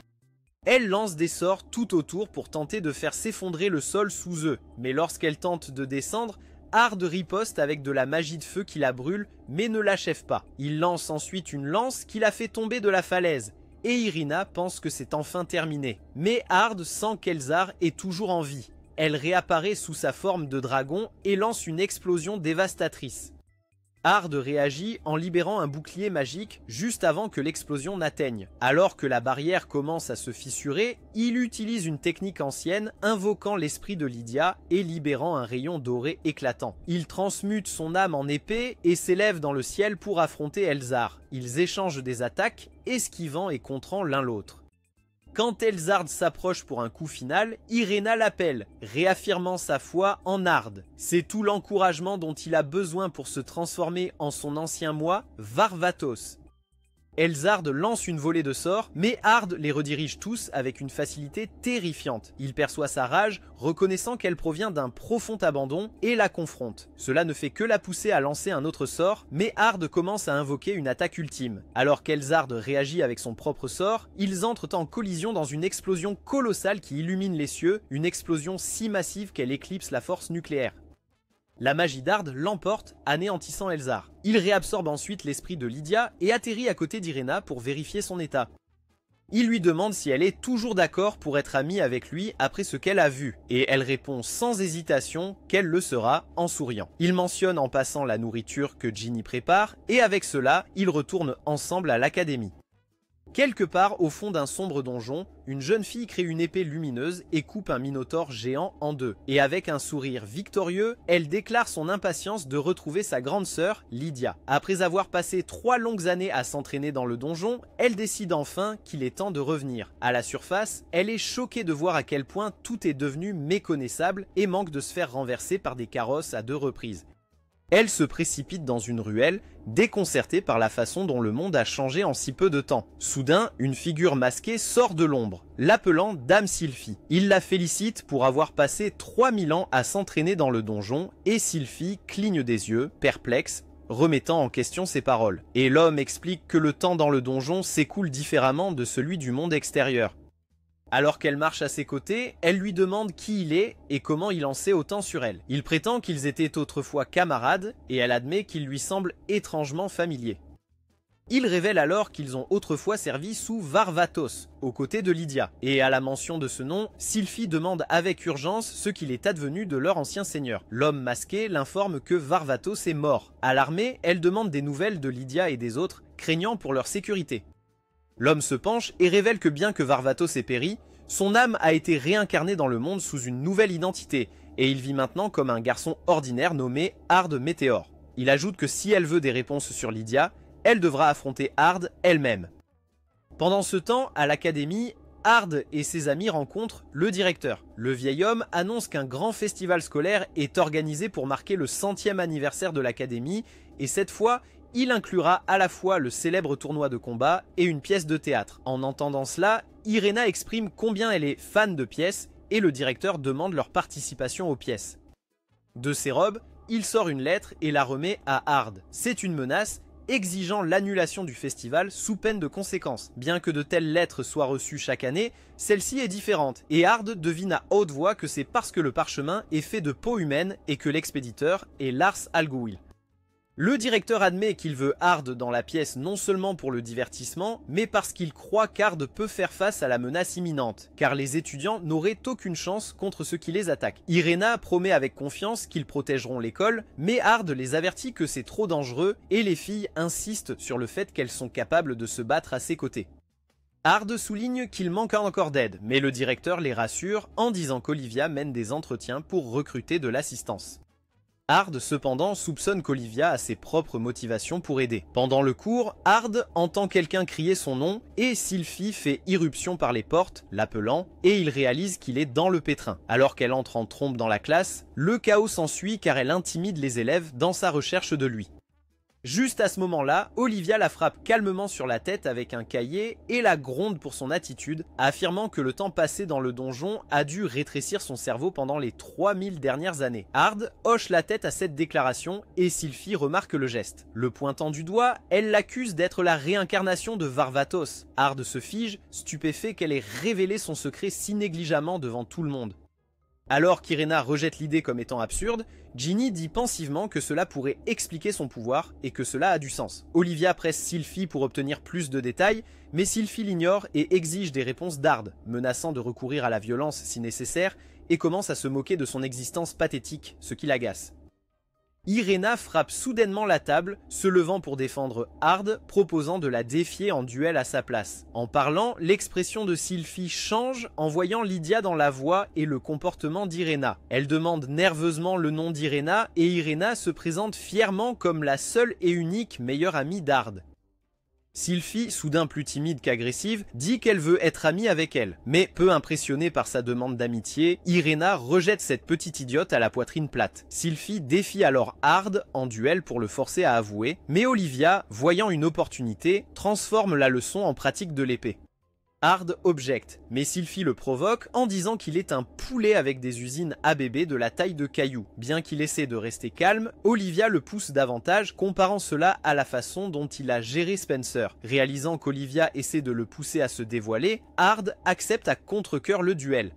Elle lance des sorts tout autour pour tenter de faire s'effondrer le sol sous eux, mais lorsqu'elle tente de descendre, Hard riposte avec de la magie de feu qui la brûle, mais ne l'achève pas. Il lance ensuite une lance qui la fait tomber de la falaise, et Irina pense que c'est enfin terminé. Mais Hard sent qu'Elzar est toujours en vie. Elle réapparaît sous sa forme de dragon et lance une explosion dévastatrice. Hard réagit en libérant un bouclier magique juste avant que l'explosion n'atteigne. Alors que la barrière commence à se fissurer, il utilise une technique ancienne invoquant l'esprit de Lydia et libérant un rayon doré éclatant. Il transmute son âme en épée et s'élève dans le ciel pour affronter Elzar. Ils échangent des attaques, esquivant et contrant l'un l'autre. Quand Elzard s'approche pour un coup final, Iréna l'appelle, réaffirmant sa foi en Ard. C'est tout l'encouragement dont il a besoin pour se transformer en son ancien moi, Varvatos. Elzard lance une volée de sorts, mais Ard les redirige tous avec une facilité terrifiante. Il perçoit sa rage, reconnaissant qu'elle provient d'un profond abandon, et la confronte. Cela ne fait que la pousser à lancer un autre sort, mais Ard commence à invoquer une attaque ultime. Alors qu'Elzard réagit avec son propre sort, ils entrent en collision dans une explosion colossale qui illumine les cieux, une explosion si massive qu'elle éclipse la force nucléaire. La magie d'Ard l'emporte, anéantissant Elzard. Il réabsorbe ensuite l'esprit de Lydia et atterrit à côté d'Iréna pour vérifier son état. Il lui demande si elle est toujours d'accord pour être amie avec lui après ce qu'elle a vu, et elle répond sans hésitation qu'elle le sera en souriant. Il mentionne en passant la nourriture que Ginny prépare, et avec cela, ils retournent ensemble à l'académie. Quelque part au fond d'un sombre donjon, une jeune fille crée une épée lumineuse et coupe un minotaure géant en deux. Et avec un sourire victorieux, elle déclare son impatience de retrouver sa grande sœur, Lydia. Après avoir passé 3 longues années à s'entraîner dans le donjon, elle décide enfin qu'il est temps de revenir. À la surface, elle est choquée de voir à quel point tout est devenu méconnaissable et manque de se faire renverser par des carrosses à 2 reprises. Elle se précipite dans une ruelle, déconcertée par la façon dont le monde a changé en si peu de temps. Soudain, une figure masquée sort de l'ombre, l'appelant Dame Sylphie. Il la félicite pour avoir passé 3000 ans à s'entraîner dans le donjon, et Sylphie cligne des yeux, perplexe, remettant en question ses paroles. Et l'homme explique que le temps dans le donjon s'écoule différemment de celui du monde extérieur. Alors qu'elle marche à ses côtés, elle lui demande qui il est et comment il en sait autant sur elle. Il prétend qu'ils étaient autrefois camarades et elle admet qu'il lui semble étrangement familier. Il révèle alors qu'ils ont autrefois servi sous Varvatos, aux côtés de Lydia. Et à la mention de ce nom, Sylphie demande avec urgence ce qu'il est advenu de leur ancien seigneur. L'homme masqué l'informe que Varvatos est mort. Alarmée, elle demande des nouvelles de Lydia et des autres, craignant pour leur sécurité. L'homme se penche et révèle que bien que Varvatos ait péri, son âme a été réincarnée dans le monde sous une nouvelle identité, et il vit maintenant comme un garçon ordinaire nommé Ard Météor. Il ajoute que si elle veut des réponses sur Lydia, elle devra affronter Ard elle-même. Pendant ce temps, à l'académie, Ard et ses amis rencontrent le directeur. Le vieil homme annonce qu'un grand festival scolaire est organisé pour marquer le 100e anniversaire de l'académie, et cette fois, il inclura à la fois le célèbre tournoi de combat et une pièce de théâtre. En entendant cela, Iréna exprime combien elle est fan de pièces et le directeur demande leur participation aux pièces. De ses robes, il sort une lettre et la remet à Ard. C'est une menace, exigeant l'annulation du festival sous peine de conséquences. Bien que de telles lettres soient reçues chaque année, celle-ci est différente, et Ard devine à haute voix que c'est parce que le parchemin est fait de peau humaine et que l'expéditeur est Lars Alguil. Le directeur admet qu'il veut Ard dans la pièce non seulement pour le divertissement, mais parce qu'il croit qu'Ard peut faire face à la menace imminente, car les étudiants n'auraient aucune chance contre ceux qui les attaquent. Iréna promet avec confiance qu'ils protégeront l'école, mais Ard les avertit que c'est trop dangereux et les filles insistent sur le fait qu'elles sont capables de se battre à ses côtés. Ard souligne qu'il manque encore d'aide, mais le directeur les rassure en disant qu'Olivia mène des entretiens pour recruter de l'assistance. Ard cependant soupçonne qu'Olivia a ses propres motivations pour aider. Pendant le cours, Ard entend quelqu'un crier son nom et Sylphie fait irruption par les portes, l'appelant, et il réalise qu'il est dans le pétrin. Alors qu'elle entre en trombe dans la classe, le chaos s'ensuit car elle intimide les élèves dans sa recherche de lui. Juste à ce moment-là, Olivia la frappe calmement sur la tête avec un cahier et la gronde pour son attitude, affirmant que le temps passé dans le donjon a dû rétrécir son cerveau pendant les 3000 dernières années. Ard hoche la tête à cette déclaration et Sylphie remarque le geste. Le pointant du doigt, elle l'accuse d'être la réincarnation de Varvatos. Ard se fige, stupéfait qu'elle ait révélé son secret si négligemment devant tout le monde. Alors qu'Iréna rejette l'idée comme étant absurde, Ginny dit pensivement que cela pourrait expliquer son pouvoir et que cela a du sens. Olivia presse Sylphie pour obtenir plus de détails, mais Sylphie l'ignore et exige des réponses d'Ard, menaçant de recourir à la violence si nécessaire, et commence à se moquer de son existence pathétique, ce qui l'agace. Iréna frappe soudainement la table, se levant pour défendre Ard, proposant de la défier en duel à sa place. En parlant, l'expression de Sylphie change en voyant Lydia dans la voix et le comportement d'Iréna. Elle demande nerveusement le nom d'Iréna et Iréna se présente fièrement comme la seule et unique meilleure amie d'Ard. Sylphie, soudain plus timide qu'agressive, dit qu'elle veut être amie avec elle. Mais peu impressionnée par sa demande d'amitié, Irena rejette cette petite idiote à la poitrine plate. Sylphie défie alors Hard en duel pour le forcer à avouer, mais Olivia, voyant une opportunité, transforme la leçon en pratique de l'épée. Hard objecte, mais Sylphie le provoque en disant qu'il est un poulet avec des usines ABB de la taille de cailloux. Bien qu'il essaie de rester calme, Olivia le pousse davantage, comparant cela à la façon dont il a géré Spencer. Réalisant qu'Olivia essaie de le pousser à se dévoiler, Hard accepte à contre-cœur le duel.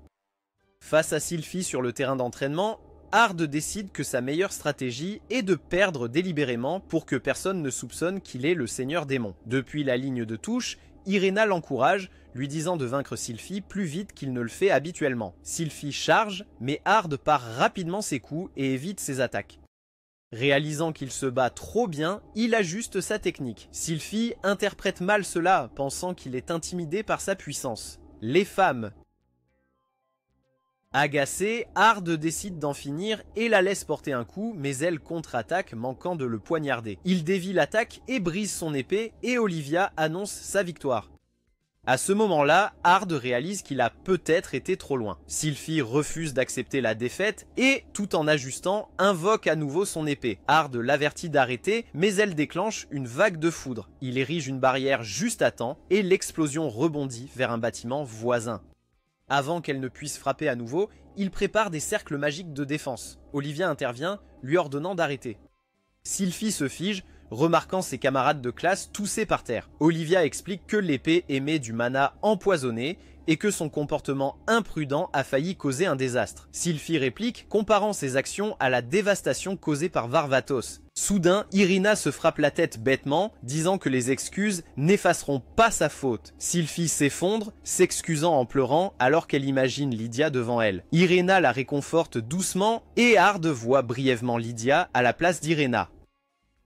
Face à Sylphie sur le terrain d'entraînement, Hard décide que sa meilleure stratégie est de perdre délibérément pour que personne ne soupçonne qu'il est le seigneur démon. Depuis la ligne de touche, Irena l'encourage, lui disant de vaincre Sylphie plus vite qu'il ne le fait habituellement. Sylphie charge, mais Hard part rapidement ses coups et évite ses attaques. Réalisant qu'il se bat trop bien, il ajuste sa technique. Sylphie interprète mal cela, pensant qu'il est intimidé par sa puissance. Les femmes. Agacée, Hard décide d'en finir et la laisse porter un coup, mais elle contre-attaque, manquant de le poignarder. Il dévie l'attaque et brise son épée, et Olivia annonce sa victoire. À ce moment-là, Hard réalise qu'il a peut-être été trop loin. Sylphie refuse d'accepter la défaite et, tout en ajustant, invoque à nouveau son épée. Hard l'avertit d'arrêter, mais elle déclenche une vague de foudre. Il érige une barrière juste à temps et l'explosion rebondit vers un bâtiment voisin. Avant qu'elle ne puisse frapper à nouveau, il prépare des cercles magiques de défense. Olivia intervient, lui ordonnant d'arrêter. Sylphie se fige, remarquant ses camarades de classe toussés par terre. Olivia explique que l'épée émet du mana empoisonné et que son comportement imprudent a failli causer un désastre. Sylphie réplique, comparant ses actions à la dévastation causée par Varvatos. Soudain, Irina se frappe la tête bêtement, disant que les excuses n'effaceront pas sa faute. Sylphie s'effondre, s'excusant en pleurant alors qu'elle imagine Lydia devant elle. Irena la réconforte doucement et Hard voit brièvement Lydia à la place d'Irena.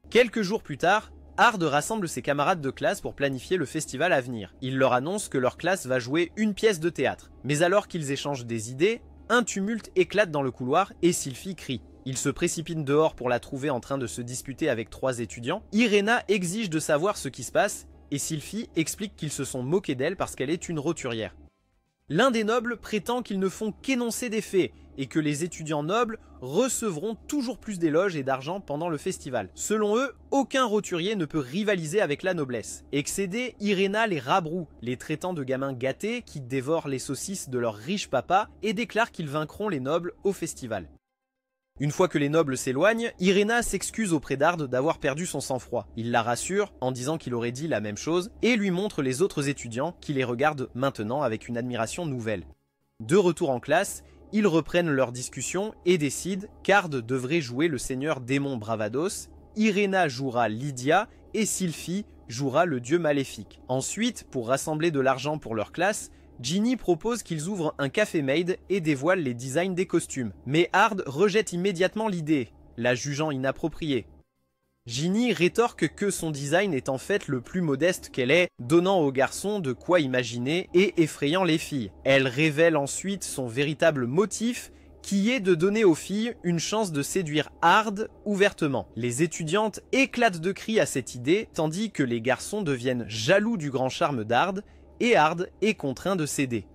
Quelques jours plus tard, Hard rassemble ses camarades de classe pour planifier le festival à venir. Il leur annonce que leur classe va jouer une pièce de théâtre. Mais alors qu'ils échangent des idées, un tumulte éclate dans le couloir et Sylphie crie. Il se précipite dehors pour la trouver en train de se disputer avec 3 étudiants. Irena exige de savoir ce qui se passe et Sylphie explique qu'ils se sont moqués d'elle parce qu'elle est une roturière. L'un des nobles prétend qu'ils ne font qu'énoncer des faits et que les étudiants nobles recevront toujours plus d'éloges et d'argent pendant le festival. Selon eux, aucun roturier ne peut rivaliser avec la noblesse. Excédée, Irena les rabroue, les traitant de gamins gâtés qui dévorent les saucisses de leur riche papa et déclare qu'ils vaincront les nobles au festival. Une fois que les nobles s'éloignent, Irena s'excuse auprès d'Hard d'avoir perdu son sang-froid. Il la rassure en disant qu'il aurait dit la même chose et lui montre les autres étudiants qui les regardent maintenant avec une admiration nouvelle. De retour en classe, ils reprennent leur discussion et décident qu'Hard devrait jouer le seigneur démon Bravados, Irena jouera Lydia et Sylphie jouera le dieu maléfique. Ensuite, pour rassembler de l'argent pour leur classe, Ginny propose qu'ils ouvrent un café maid et dévoilent les designs des costumes. Mais Hard rejette immédiatement l'idée, la jugeant inappropriée. Ginny rétorque que son design est en fait le plus modeste qu'elle est, donnant aux garçons de quoi imaginer et effrayant les filles. Elle révèle ensuite son véritable motif, qui est de donner aux filles une chance de séduire Hard ouvertement. Les étudiantes éclatent de cris à cette idée, tandis que les garçons deviennent jaloux du grand charme d'Hard, et Hard est contraint de céder.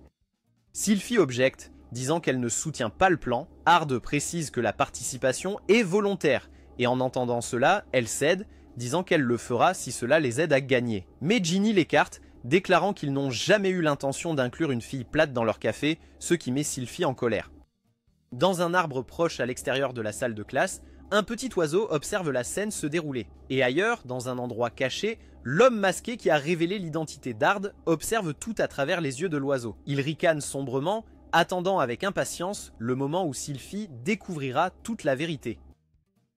Sylphie objecte, disant qu'elle ne soutient pas le plan. Hard précise que la participation est volontaire, et en entendant cela, elle cède, disant qu'elle le fera si cela les aide à gagner. Mais Ginny l'écarte, déclarant qu'ils n'ont jamais eu l'intention d'inclure une fille plate dans leur café, ce qui met Sylphie en colère. Dans un arbre proche à l'extérieur de la salle de classe, un petit oiseau observe la scène se dérouler. Et ailleurs, dans un endroit caché, l'homme masqué qui a révélé l'identité d'Hard observe tout à travers les yeux de l'oiseau. Il ricane sombrement, attendant avec impatience le moment où Sylphie découvrira toute la vérité.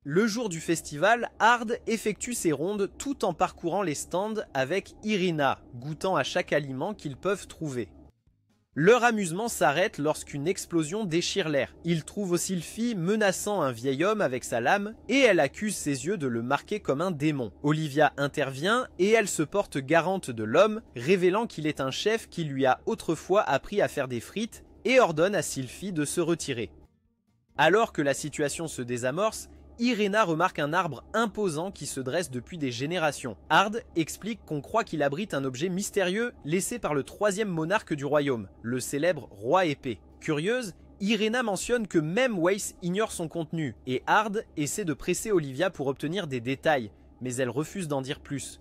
Le jour du festival, Hard effectue ses rondes tout en parcourant les stands avec Irina, goûtant à chaque aliment qu'ils peuvent trouver. Leur amusement s'arrête lorsqu'une explosion déchire l'air. Il trouve Sylphie menaçant un vieil homme avec sa lame et elle accuse ses yeux de le marquer comme un démon. Olivia intervient et elle se porte garante de l'homme, révélant qu'il est un chef qui lui a autrefois appris à faire des frites et ordonne à Sylphie de se retirer. Alors que la situation se désamorce, Irena remarque un arbre imposant qui se dresse depuis des générations. Ard explique qu'on croit qu'il abrite un objet mystérieux laissé par le troisième monarque du royaume, le célèbre roi épée. Curieuse, Irena mentionne que même Weiss ignore son contenu, et Ard essaie de presser Olivia pour obtenir des détails, mais elle refuse d'en dire plus.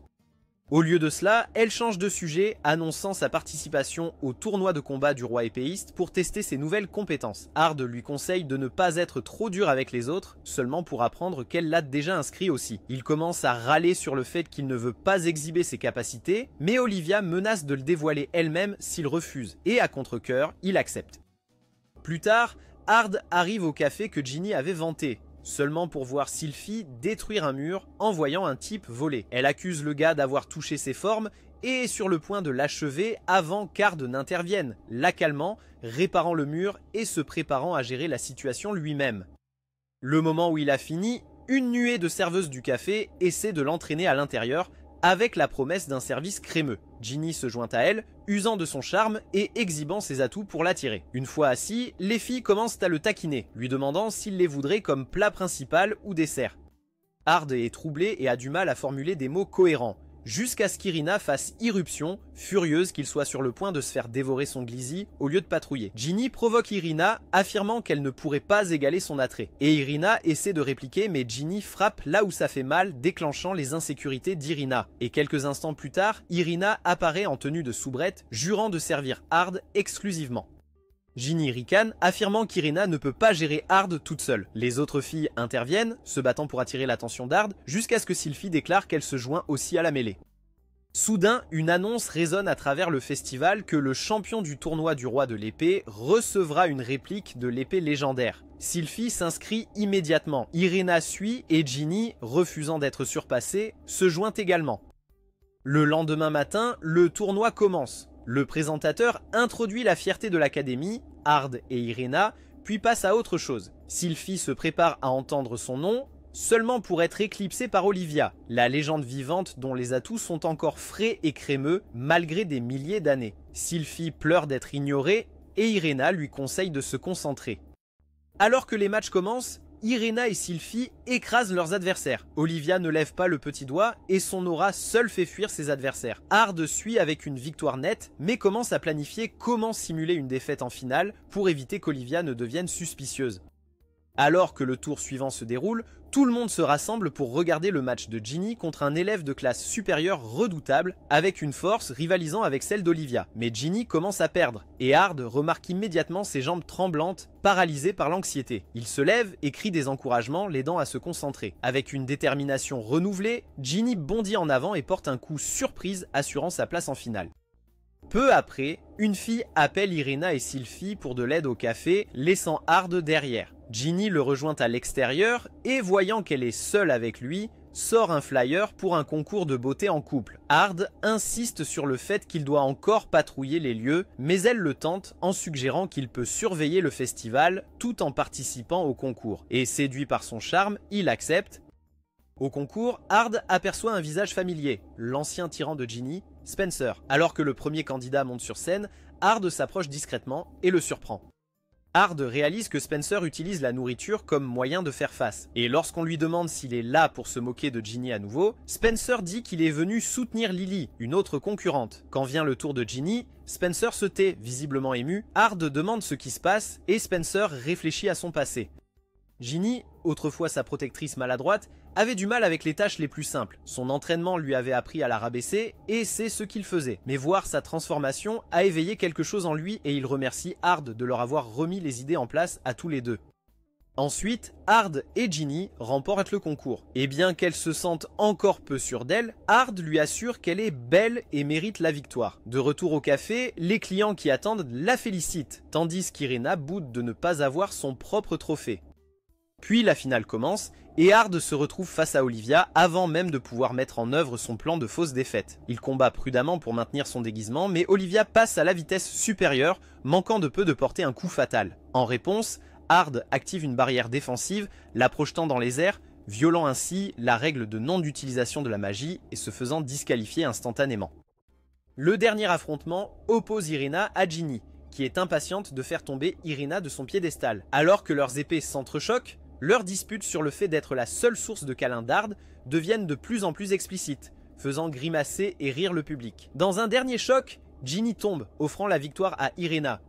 Au lieu de cela, elle change de sujet, annonçant sa participation au tournoi de combat du roi épéiste pour tester ses nouvelles compétences. Ard lui conseille de ne pas être trop dur avec les autres, seulement pour apprendre qu'elle l'a déjà inscrit aussi. Il commence à râler sur le fait qu'il ne veut pas exhiber ses capacités, mais Olivia menace de le dévoiler elle-même s'il refuse, et à contre-cœur, il accepte. Plus tard, Ard arrive au café que Ginny avait vanté, seulement pour voir Sylphie détruire un mur en voyant un type voler. Elle accuse le gars d'avoir touché ses formes et est sur le point de l'achever avant qu'Ard n'intervienne, la calmant, réparant le mur et se préparant à gérer la situation lui-même. Le moment où il a fini, une nuée de serveuses du café essaie de l'entraîner à l'intérieur avec la promesse d'un service crémeux. Ginny se joint à elle, usant de son charme et exhibant ses atouts pour l'attirer. Une fois assis, les filles commencent à le taquiner, lui demandant s'il les voudrait comme plat principal ou dessert. Ard est troublé et a du mal à formuler des mots cohérents, jusqu'à ce qu'Irina fasse irruption, furieuse qu'il soit sur le point de se faire dévorer son glizzy au lieu de patrouiller. Ginny provoque Irina, affirmant qu'elle ne pourrait pas égaler son attrait. Et Irina essaie de répliquer, mais Ginny frappe là où ça fait mal, déclenchant les insécurités d'Irina. Et quelques instants plus tard, Irina apparaît en tenue de soubrette, jurant de servir Ard exclusivement. Ginny ricane, affirmant qu'Irina ne peut pas gérer Ard toute seule. Les autres filles interviennent, se battant pour attirer l'attention d'Ard, jusqu'à ce que Sylphie déclare qu'elle se joint aussi à la mêlée. Soudain, une annonce résonne à travers le festival que le champion du tournoi du roi de l'épée recevra une réplique de l'épée légendaire. Sylphie s'inscrit immédiatement, Irina suit et Ginny, refusant d'être surpassée, se joint également. Le lendemain matin, le tournoi commence. Le présentateur introduit la fierté de l'académie, Ard et Irina, puis passe à autre chose. Sylphie se prépare à entendre son nom, seulement pour être éclipsée par Olivia, la légende vivante dont les atouts sont encore frais et crémeux malgré des milliers d'années. Sylphie pleure d'être ignorée et Irina lui conseille de se concentrer. Alors que les matchs commencent, Irina et Sylphie écrasent leurs adversaires. Olivia ne lève pas le petit doigt et son aura seule fait fuir ses adversaires. Ard suit avec une victoire nette, mais commence à planifier comment simuler une défaite en finale pour éviter qu'Olivia ne devienne suspicieuse. Alors que le tour suivant se déroule, tout le monde se rassemble pour regarder le match de Ginny contre un élève de classe supérieure redoutable, avec une force rivalisant avec celle d'Olivia. Mais Ginny commence à perdre, et Ard remarque immédiatement ses jambes tremblantes, paralysées par l'anxiété. Il se lève et crie des encouragements, l'aidant à se concentrer. Avec une détermination renouvelée, Ginny bondit en avant et porte un coup surprise, assurant sa place en finale. Peu après, une fille appelle Irina et Sylphie pour de l'aide au café, laissant Ard derrière. Ginny le rejoint à l'extérieur et voyant qu'elle est seule avec lui, sort un flyer pour un concours de beauté en couple. Ard insiste sur le fait qu'il doit encore patrouiller les lieux, mais elle le tente en suggérant qu'il peut surveiller le festival tout en participant au concours. Et séduit par son charme, il accepte. Au concours, Ard aperçoit un visage familier, l'ancien tyran de Ginny, Spencer. Alors que le premier candidat monte sur scène, Ard s'approche discrètement et le surprend. Ard réalise que Spencer utilise la nourriture comme moyen de faire face. Et lorsqu'on lui demande s'il est là pour se moquer de Ginny à nouveau, Spencer dit qu'il est venu soutenir Lily, une autre concurrente. Quand vient le tour de Ginny, Spencer se tait, visiblement ému. Ard demande ce qui se passe et Spencer réfléchit à son passé. Ginny, autrefois sa protectrice maladroite, avait du mal avec les tâches les plus simples. Son entraînement lui avait appris à la rabaisser et c'est ce qu'il faisait. Mais voir sa transformation a éveillé quelque chose en lui et il remercie Ard de leur avoir remis les idées en place à tous les deux. Ensuite, Ard et Ginny remportent le concours. Et bien qu'elle se sente encore peu sûre d'elle, Ard lui assure qu'elle est belle et mérite la victoire. De retour au café, les clients qui attendent la félicitent, tandis qu'Irina boude de ne pas avoir son propre trophée. Puis la finale commence, et Ard se retrouve face à Olivia avant même de pouvoir mettre en œuvre son plan de fausse défaite. Il combat prudemment pour maintenir son déguisement, mais Olivia passe à la vitesse supérieure, manquant de peu de porter un coup fatal. En réponse, Ard active une barrière défensive, la projetant dans les airs, violant ainsi la règle de non d'utilisation de la magie et se faisant disqualifier instantanément. Le dernier affrontement oppose Irina à Ginny, qui est impatiente de faire tomber Irina de son piédestal. Alors que leurs épées s'entrechoquent, leurs disputes sur le fait d'être la seule source de câlins d'Ard deviennent de plus en plus explicites, faisant grimacer et rire le public. Dans un dernier choc, Ginny tombe, offrant la victoire à Irena.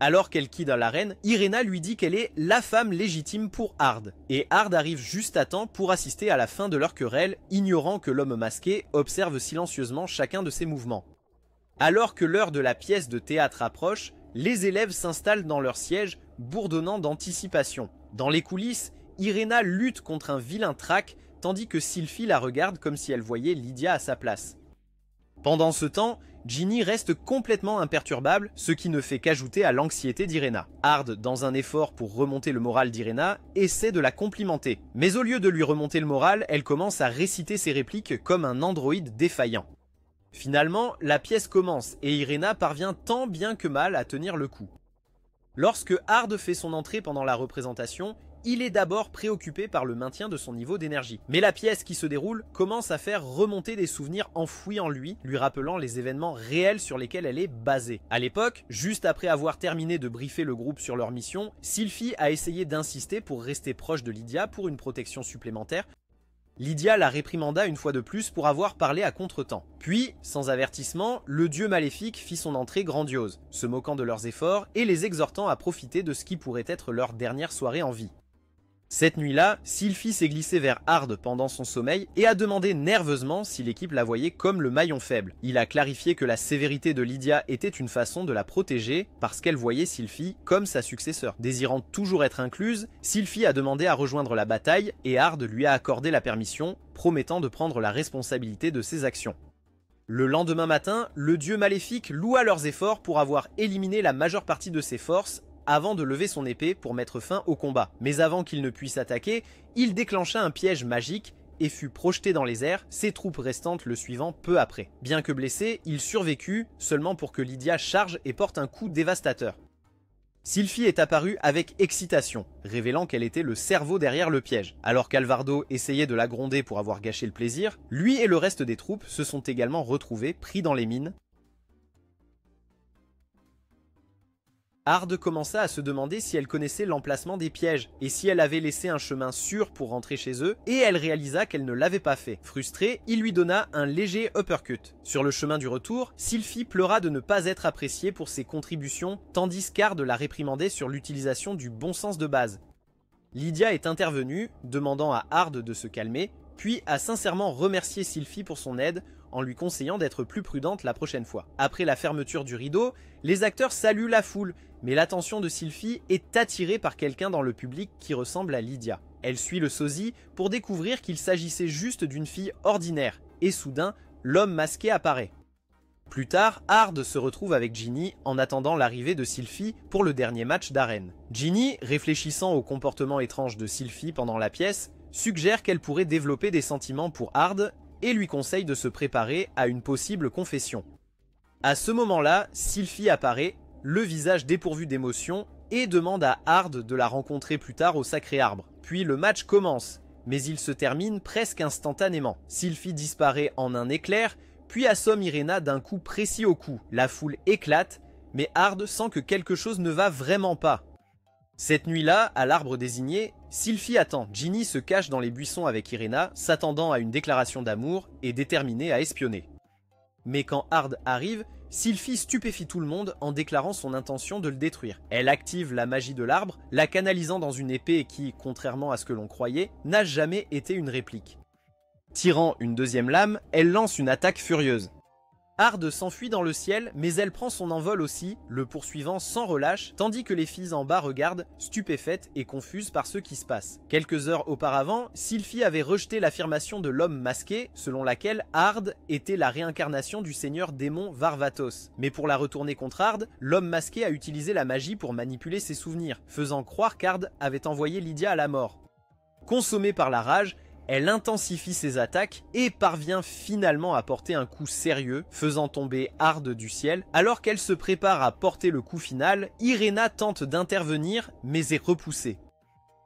Alors qu'elle quitte l'arène, Irena lui dit qu'elle est la femme légitime pour Ard. Et Ard arrive juste à temps pour assister à la fin de leur querelle, ignorant que l'homme masqué observe silencieusement chacun de ses mouvements. Alors que l'heure de la pièce de théâtre approche, les élèves s'installent dans leur siège, bourdonnant d'anticipation. Dans les coulisses, Irena lutte contre un vilain trac, tandis que Sylphie la regarde comme si elle voyait Lydia à sa place. Pendant ce temps, Ginny reste complètement imperturbable, ce qui ne fait qu'ajouter à l'anxiété d'Irena. Ard, dans un effort pour remonter le moral d'Irena, essaie de la complimenter. Mais au lieu de lui remonter le moral, elle commence à réciter ses répliques comme un androïde défaillant. Finalement, la pièce commence et Irena parvient tant bien que mal à tenir le coup. Lorsque Ard fait son entrée pendant la représentation, il est d'abord préoccupé par le maintien de son niveau d'énergie. Mais la pièce qui se déroule commence à faire remonter des souvenirs enfouis en lui rappelant les événements réels sur lesquels elle est basée. À l'époque, juste après avoir terminé de briefer le groupe sur leur mission, Sylphie a essayé d'insister pour rester proche de Lydia pour une protection supplémentaire. Lydia la réprimanda une fois de plus pour avoir parlé à contretemps. Puis, sans avertissement, le dieu maléfique fit son entrée grandiose, se moquant de leurs efforts et les exhortant à profiter de ce qui pourrait être leur dernière soirée en vie. Cette nuit-là, Sylphie s'est glissée vers Ard pendant son sommeil et a demandé nerveusement si l'équipe la voyait comme le maillon faible. Il a clarifié que la sévérité de Lydia était une façon de la protéger parce qu'elle voyait Sylphie comme sa successeur. Désirant toujours être incluse, Sylphie a demandé à rejoindre la bataille et Ard lui a accordé la permission, promettant de prendre la responsabilité de ses actions. Le lendemain matin, le dieu maléfique loua leurs efforts pour avoir éliminé la majeure partie de ses forces avant de lever son épée pour mettre fin au combat. Mais avant qu'il ne puisse attaquer, il déclencha un piège magique et fut projeté dans les airs, ses troupes restantes le suivant peu après. Bien que blessé, il survécut, seulement pour que Lydia charge et porte un coup dévastateur. Sylphie est apparue avec excitation, révélant qu'elle était le cerveau derrière le piège. Alors qu'Alvardo essayait de la gronder pour avoir gâché le plaisir, lui et le reste des troupes se sont également retrouvés pris dans les mines. Ard commença à se demander si elle connaissait l'emplacement des pièges et si elle avait laissé un chemin sûr pour rentrer chez eux, et elle réalisa qu'elle ne l'avait pas fait. Frustré, il lui donna un léger uppercut. Sur le chemin du retour, Sylphie pleura de ne pas être appréciée pour ses contributions, tandis qu'Ard la réprimandait sur l'utilisation du bon sens de base. Lydia est intervenue, demandant à Ard de se calmer, puis a sincèrement remercié Sylphie pour son aide, en lui conseillant d'être plus prudente la prochaine fois. Après la fermeture du rideau, les acteurs saluent la foule, mais l'attention de Sylphie est attirée par quelqu'un dans le public qui ressemble à Lydia. Elle suit le sosie pour découvrir qu'il s'agissait juste d'une fille ordinaire, et soudain, l'homme masqué apparaît. Plus tard, Ard se retrouve avec Ginny en attendant l'arrivée de Sylphie pour le dernier match d'arène. Ginny, réfléchissant au comportement étrange de Sylphie pendant la pièce, suggère qu'elle pourrait développer des sentiments pour Ard et lui conseille de se préparer à une possible confession. À ce moment-là, Sylphie apparaît, le visage dépourvu d'émotion, et demande à Ard de la rencontrer plus tard au Sacré Arbre. Puis le match commence, mais il se termine presque instantanément. Sylphie disparaît en un éclair, puis assomme Irena d'un coup précis au cou. La foule éclate, mais Ard sent que quelque chose ne va vraiment pas. Cette nuit-là, à l'arbre désigné, Sylphie attend. Ginny se cache dans les buissons avec Irena, s'attendant à une déclaration d'amour et déterminée à espionner. Mais quand Ard arrive, Sylphie stupéfie tout le monde en déclarant son intention de le détruire. Elle active la magie de l'arbre, la canalisant dans une épée qui, contrairement à ce que l'on croyait, n'a jamais été une réplique. Tirant une deuxième lame, elle lance une attaque furieuse. Ard s'enfuit dans le ciel, mais elle prend son envol aussi, le poursuivant sans relâche, tandis que les filles en bas regardent, stupéfaites et confuses par ce qui se passe. Quelques heures auparavant, Sylphie avait rejeté l'affirmation de l'homme masqué, selon laquelle Ard était la réincarnation du seigneur démon Varvatos. Mais pour la retourner contre Ard, l'homme masqué a utilisé la magie pour manipuler ses souvenirs, faisant croire qu'Ard avait envoyé Lydia à la mort. Consommée par la rage, elle intensifie ses attaques et parvient finalement à porter un coup sérieux, faisant tomber Ard du ciel. Alors qu'elle se prépare à porter le coup final, Irena tente d'intervenir mais est repoussée.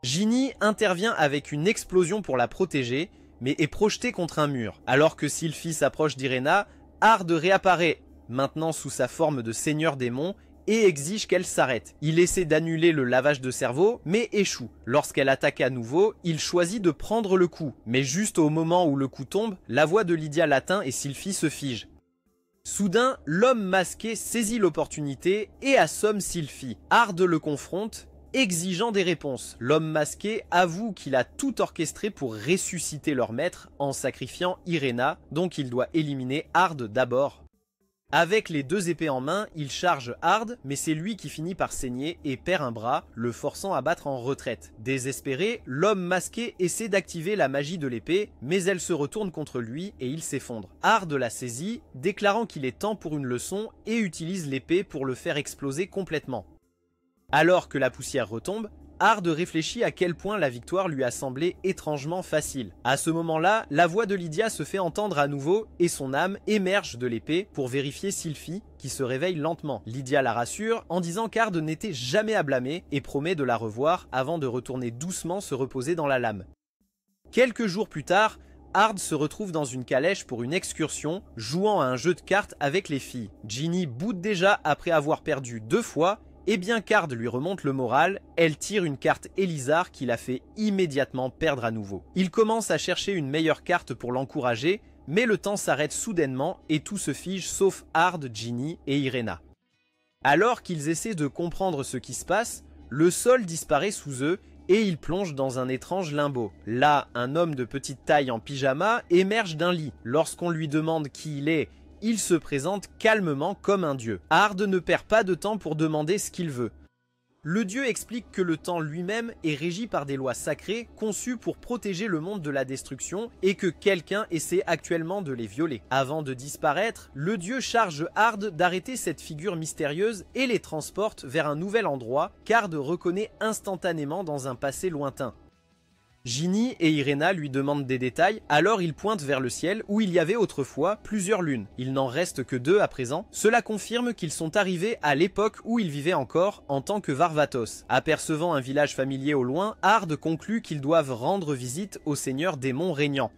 Ginny intervient avec une explosion pour la protéger, mais est projetée contre un mur. Alors que Sylphie s'approche d'Irena, Ard réapparaît, maintenant sous sa forme de seigneur démon, et exige qu'elle s'arrête. Il essaie d'annuler le lavage de cerveau, mais échoue. Lorsqu'elle attaque à nouveau, il choisit de prendre le coup. Mais juste au moment où le coup tombe, la voix de Lydia l'atteint et Sylphie se fige. Soudain, l'homme masqué saisit l'opportunité et assomme Sylphie. Ard le confronte, exigeant des réponses. L'homme masqué avoue qu'il a tout orchestré pour ressusciter leur maître en sacrifiant Irena, donc il doit éliminer Ard d'abord. Avec les deux épées en main, il charge Ard, mais c'est lui qui finit par saigner et perd un bras, le forçant à battre en retraite. Désespéré, l'homme masqué essaie d'activer la magie de l'épée, mais elle se retourne contre lui et il s'effondre. Ard la saisit, déclarant qu'il est temps pour une leçon et utilise l'épée pour le faire exploser complètement. Alors que la poussière retombe, Ard réfléchit à quel point la victoire lui a semblé étrangement facile. À ce moment-là, la voix de Lydia se fait entendre à nouveau et son âme émerge de l'épée pour vérifier Sylphie, qui se réveille lentement. Lydia la rassure en disant qu'Ard n'était jamais à blâmer et promet de la revoir avant de retourner doucement se reposer dans la lame. Quelques jours plus tard, Ard se retrouve dans une calèche pour une excursion, jouant à un jeu de cartes avec les filles. Ginny boude déjà après avoir perdu 2 fois, et bien qu'Ard lui remonte le moral, elle tire une carte Elisar qui la fait immédiatement perdre à nouveau. Il commence à chercher une meilleure carte pour l'encourager, mais le temps s'arrête soudainement et tout se fige sauf Ard, Ginny et Irena. Alors qu'ils essaient de comprendre ce qui se passe, le sol disparaît sous eux et ils plongent dans un étrange limbo. Là, un homme de petite taille en pyjama émerge d'un lit. Lorsqu'on lui demande qui il est, il se présente calmement comme un dieu. Ard ne perd pas de temps pour demander ce qu'il veut. Le dieu explique que le temps lui-même est régi par des lois sacrées conçues pour protéger le monde de la destruction et que quelqu'un essaie actuellement de les violer. Avant de disparaître, le dieu charge Ard d'arrêter cette figure mystérieuse et les transporte vers un nouvel endroit qu'Ard reconnaît instantanément dans un passé lointain. Ginny et Irena lui demandent des détails, alors ils pointent vers le ciel où il y avait autrefois plusieurs lunes. Il n'en reste que 2 à présent. Cela confirme qu'ils sont arrivés à l'époque où ils vivaient encore en tant que Varvatos. Apercevant un village familier au loin, Ard conclut qu'ils doivent rendre visite au seigneur démon régnant.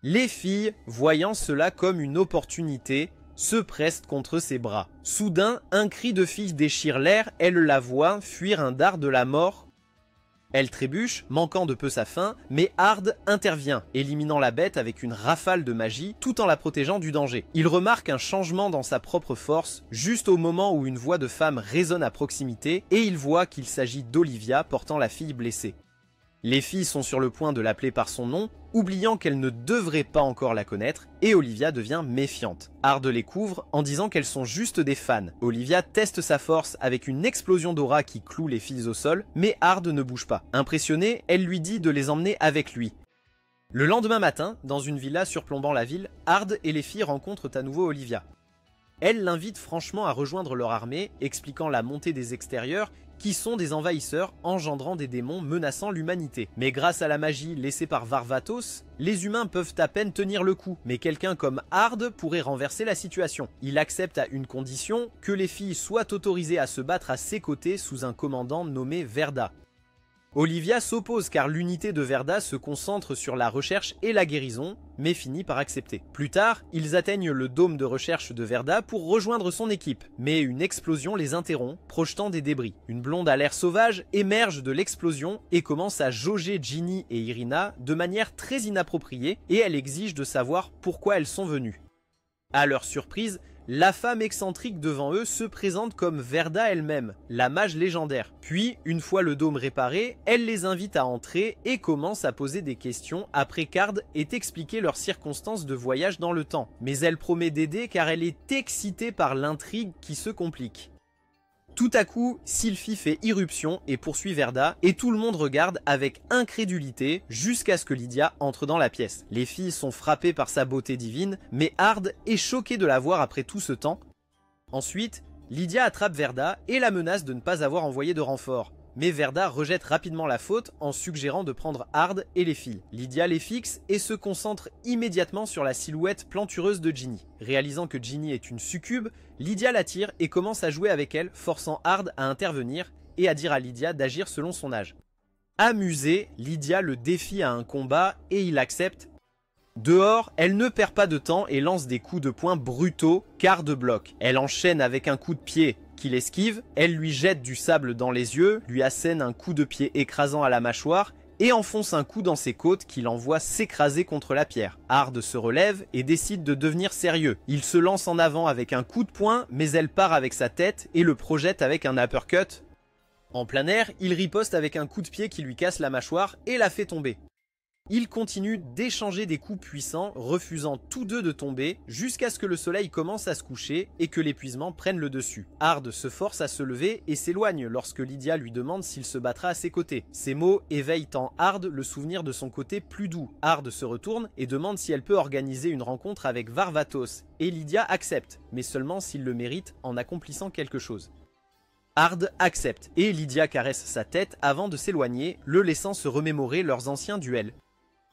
Les filles, voyant cela comme une opportunité, se pressent contre ses bras. Soudain, un cri de fille déchire l'air, elle la voit fuir un dard de la mort. Elle trébuche, manquant de peu sa faim, mais Ard intervient, éliminant la bête avec une rafale de magie tout en la protégeant du danger. Il remarque un changement dans sa propre force, juste au moment où une voix de femme résonne à proximité, et il voit qu'il s'agit d'Olivia portant la fille blessée. Les filles sont sur le point de l'appeler par son nom, oubliant qu'elles ne devraient pas encore la connaître, et Olivia devient méfiante. Ard les couvre en disant qu'elles sont juste des fans. Olivia teste sa force avec une explosion d'aura qui cloue les filles au sol, mais Ard ne bouge pas. Impressionnée, elle lui dit de les emmener avec lui. Le lendemain matin, dans une villa surplombant la ville, Ard et les filles rencontrent à nouveau Olivia. Elle l'invite franchement à rejoindre leur armée, expliquant la montée des extérieurs, qui sont des envahisseurs engendrant des démons menaçant l'humanité. Mais grâce à la magie laissée par Varvatos, les humains peuvent à peine tenir le coup, mais quelqu'un comme Ard pourrait renverser la situation. Il accepte à une condition, que les filles soient autorisées à se battre à ses côtés sous un commandant nommé Verda. Olivia s'oppose car l'unité de Verda se concentre sur la recherche et la guérison, mais finit par accepter. Plus tard, ils atteignent le dôme de recherche de Verda pour rejoindre son équipe, mais une explosion les interrompt, projetant des débris. Une blonde à l'air sauvage émerge de l'explosion et commence à jauger Ginny et Irina de manière très inappropriée et elle exige de savoir pourquoi elles sont venues. À leur surprise, la femme excentrique devant eux se présente comme Verda elle-même, la mage légendaire. Puis, une fois le dôme réparé, elle les invite à entrer et commence à poser des questions après qu'Ard ait expliqué leurs circonstances de voyage dans le temps. Mais elle promet d'aider car elle est excitée par l'intrigue qui se complique. Tout à coup, Sylphie fait irruption et poursuit Verda, et tout le monde regarde avec incrédulité jusqu'à ce que Lydia entre dans la pièce. Les filles sont frappées par sa beauté divine, mais Ard est choqué de la voir après tout ce temps. Ensuite, Lydia attrape Verda et la menace de ne pas avoir envoyé de renfort. Mais Verda rejette rapidement la faute en suggérant de prendre Ard et les filles. Lydia les fixe et se concentre immédiatement sur la silhouette plantureuse de Ginny. Réalisant que Ginny est une succube, Lydia l'attire et commence à jouer avec elle, forçant Ard à intervenir et à dire à Lydia d'agir selon son âge. Amusée, Lydia le défie à un combat et il accepte. Dehors, elle ne perd pas de temps et lance des coups de poing brutaux, qu'Ard bloque. Elle enchaîne avec un coup de pied, qu'il esquive, elle lui jette du sable dans les yeux, lui assène un coup de pied écrasant à la mâchoire et enfonce un coup dans ses côtes qui l'envoie s'écraser contre la pierre. Hard se relève et décide de devenir sérieux. Il se lance en avant avec un coup de poing, mais elle part avec sa tête et le projette avec un uppercut. En plein air, il riposte avec un coup de pied qui lui casse la mâchoire et la fait tomber. Ils continuent d'échanger des coups puissants, refusant tous deux de tomber, jusqu'à ce que le soleil commence à se coucher et que l'épuisement prenne le dessus. Hard se force à se lever et s'éloigne lorsque Lydia lui demande s'il se battra à ses côtés. Ces mots éveillent en Hard le souvenir de son côté plus doux. Hard se retourne et demande si elle peut organiser une rencontre avec Varvatos, et Lydia accepte, mais seulement s'il le mérite en accomplissant quelque chose. Hard accepte, et Lydia caresse sa tête avant de s'éloigner, le laissant se remémorer leurs anciens duels.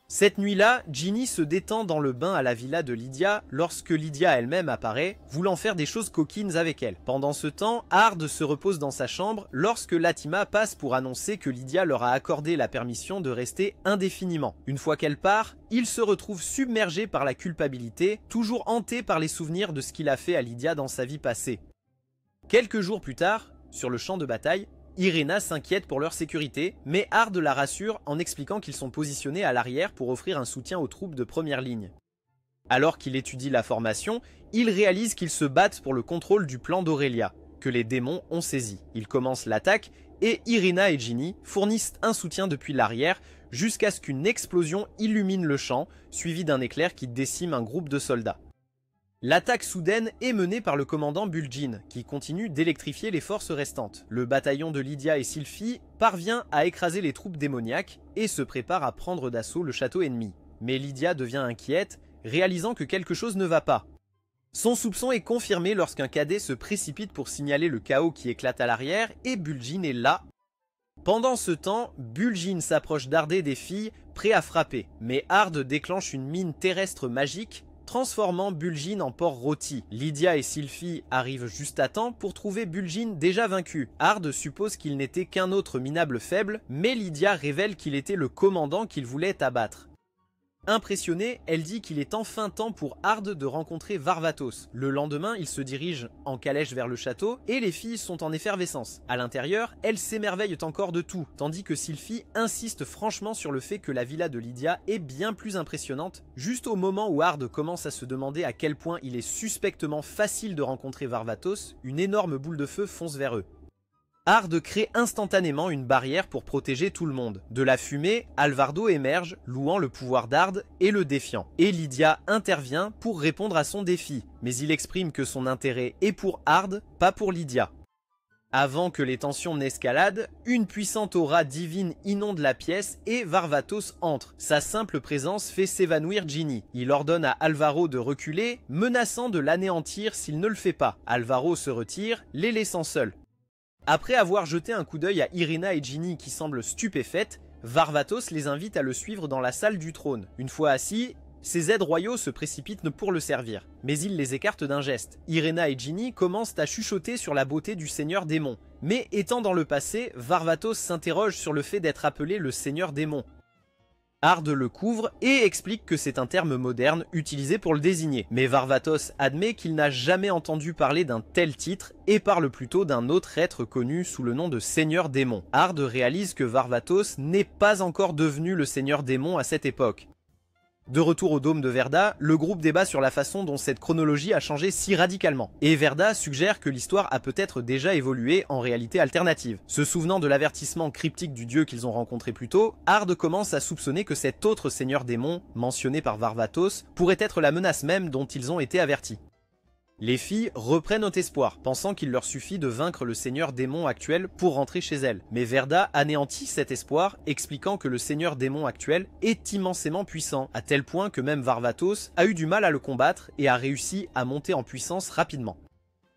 Cette nuit-là, Ginny se détend dans le bain à la villa de Lydia lorsque Lydia elle-même apparaît, voulant faire des choses coquines avec elle. Pendant ce temps, Hard se repose dans sa chambre lorsque Latima passe pour annoncer que Lydia leur a accordé la permission de rester indéfiniment. Une fois qu'elle part, il se retrouve submergé par la culpabilité, toujours hanté par les souvenirs de ce qu'il a fait à Lydia dans sa vie passée. Quelques jours plus tard, sur le champ de bataille, Irena s'inquiète pour leur sécurité, mais Hard la rassure en expliquant qu'ils sont positionnés à l'arrière pour offrir un soutien aux troupes de première ligne. Alors qu'il étudie la formation, il réalise qu'ils se battent pour le contrôle du plan d'Aurelia, que les démons ont saisi. Ils commencent l'attaque et Irena et Ginny fournissent un soutien depuis l'arrière jusqu'à ce qu'une explosion illumine le champ, suivie d'un éclair qui décime un groupe de soldats. L'attaque soudaine est menée par le commandant Bulgin, qui continue d'électrifier les forces restantes. Le bataillon de Lydia et Sylphie parvient à écraser les troupes démoniaques et se prépare à prendre d'assaut le château ennemi. Mais Lydia devient inquiète, réalisant que quelque chose ne va pas. Son soupçon est confirmé lorsqu'un cadet se précipite pour signaler le chaos qui éclate à l'arrière et Bulgin est là. Pendant ce temps, Bulgin s'approche d'Hard et des filles, prêt à frapper, mais Hard déclenche une mine terrestre magique, transformant Bulgin en porc rôti. Lydia et Sylphie arrivent juste à temps pour trouver Bulgin déjà vaincu. Hard suppose qu'il n'était qu'un autre minable faible, mais Lydia révèle qu'il était le commandant qu'il voulait abattre. Impressionnée, elle dit qu'il est enfin temps pour Hard de rencontrer Varvatos. Le lendemain, il se dirige en calèche vers le château et les filles sont en effervescence. À l'intérieur, elles s'émerveillent encore de tout, tandis que Sylphie insiste franchement sur le fait que la villa de Lydia est bien plus impressionnante. Juste au moment où Hard commence à se demander à quel point il est suspectement facile de rencontrer Varvatos, une énorme boule de feu fonce vers eux. Hard crée instantanément une barrière pour protéger tout le monde. De la fumée, Alvardo émerge, louant le pouvoir d'Hard et le défiant. Et Lydia intervient pour répondre à son défi, mais il exprime que son intérêt est pour Hard, pas pour Lydia. Avant que les tensions n'escaladent, une puissante aura divine inonde la pièce et Varvatos entre. Sa simple présence fait s'évanouir Ginny. Il ordonne à Alvaro de reculer, menaçant de l'anéantir s'il ne le fait pas. Alvaro se retire, les laissant seuls. Après avoir jeté un coup d'œil à Irena et Ginny qui semblent stupéfaites, Varvatos les invite à le suivre dans la salle du trône. Une fois assis, ses aides royaux se précipitent pour le servir, mais il les écarte d'un geste. Irena et Ginny commencent à chuchoter sur la beauté du seigneur démon. Mais étant dans le passé, Varvatos s'interroge sur le fait d'être appelé le seigneur démon. Hard le couvre et explique que c'est un terme moderne utilisé pour le désigner. Mais Varvatos admet qu'il n'a jamais entendu parler d'un tel titre et parle plutôt d'un autre être connu sous le nom de Seigneur Démon. Hard réalise que Varvatos n'est pas encore devenu le Seigneur Démon à cette époque. De retour au dôme de Verda, le groupe débat sur la façon dont cette chronologie a changé si radicalement. Et Verda suggère que l'histoire a peut-être déjà évolué en réalité alternative. Se souvenant de l'avertissement cryptique du dieu qu'ils ont rencontré plus tôt, Hard commence à soupçonner que cet autre seigneur démon, mentionné par Varvatos, pourrait être la menace même dont ils ont été avertis. Les filles reprennent espoir, pensant qu'il leur suffit de vaincre le seigneur démon actuel pour rentrer chez elles. Mais Verda anéantit cet espoir, expliquant que le seigneur démon actuel est immensément puissant, à tel point que même Varvatos a eu du mal à le combattre et a réussi à monter en puissance rapidement.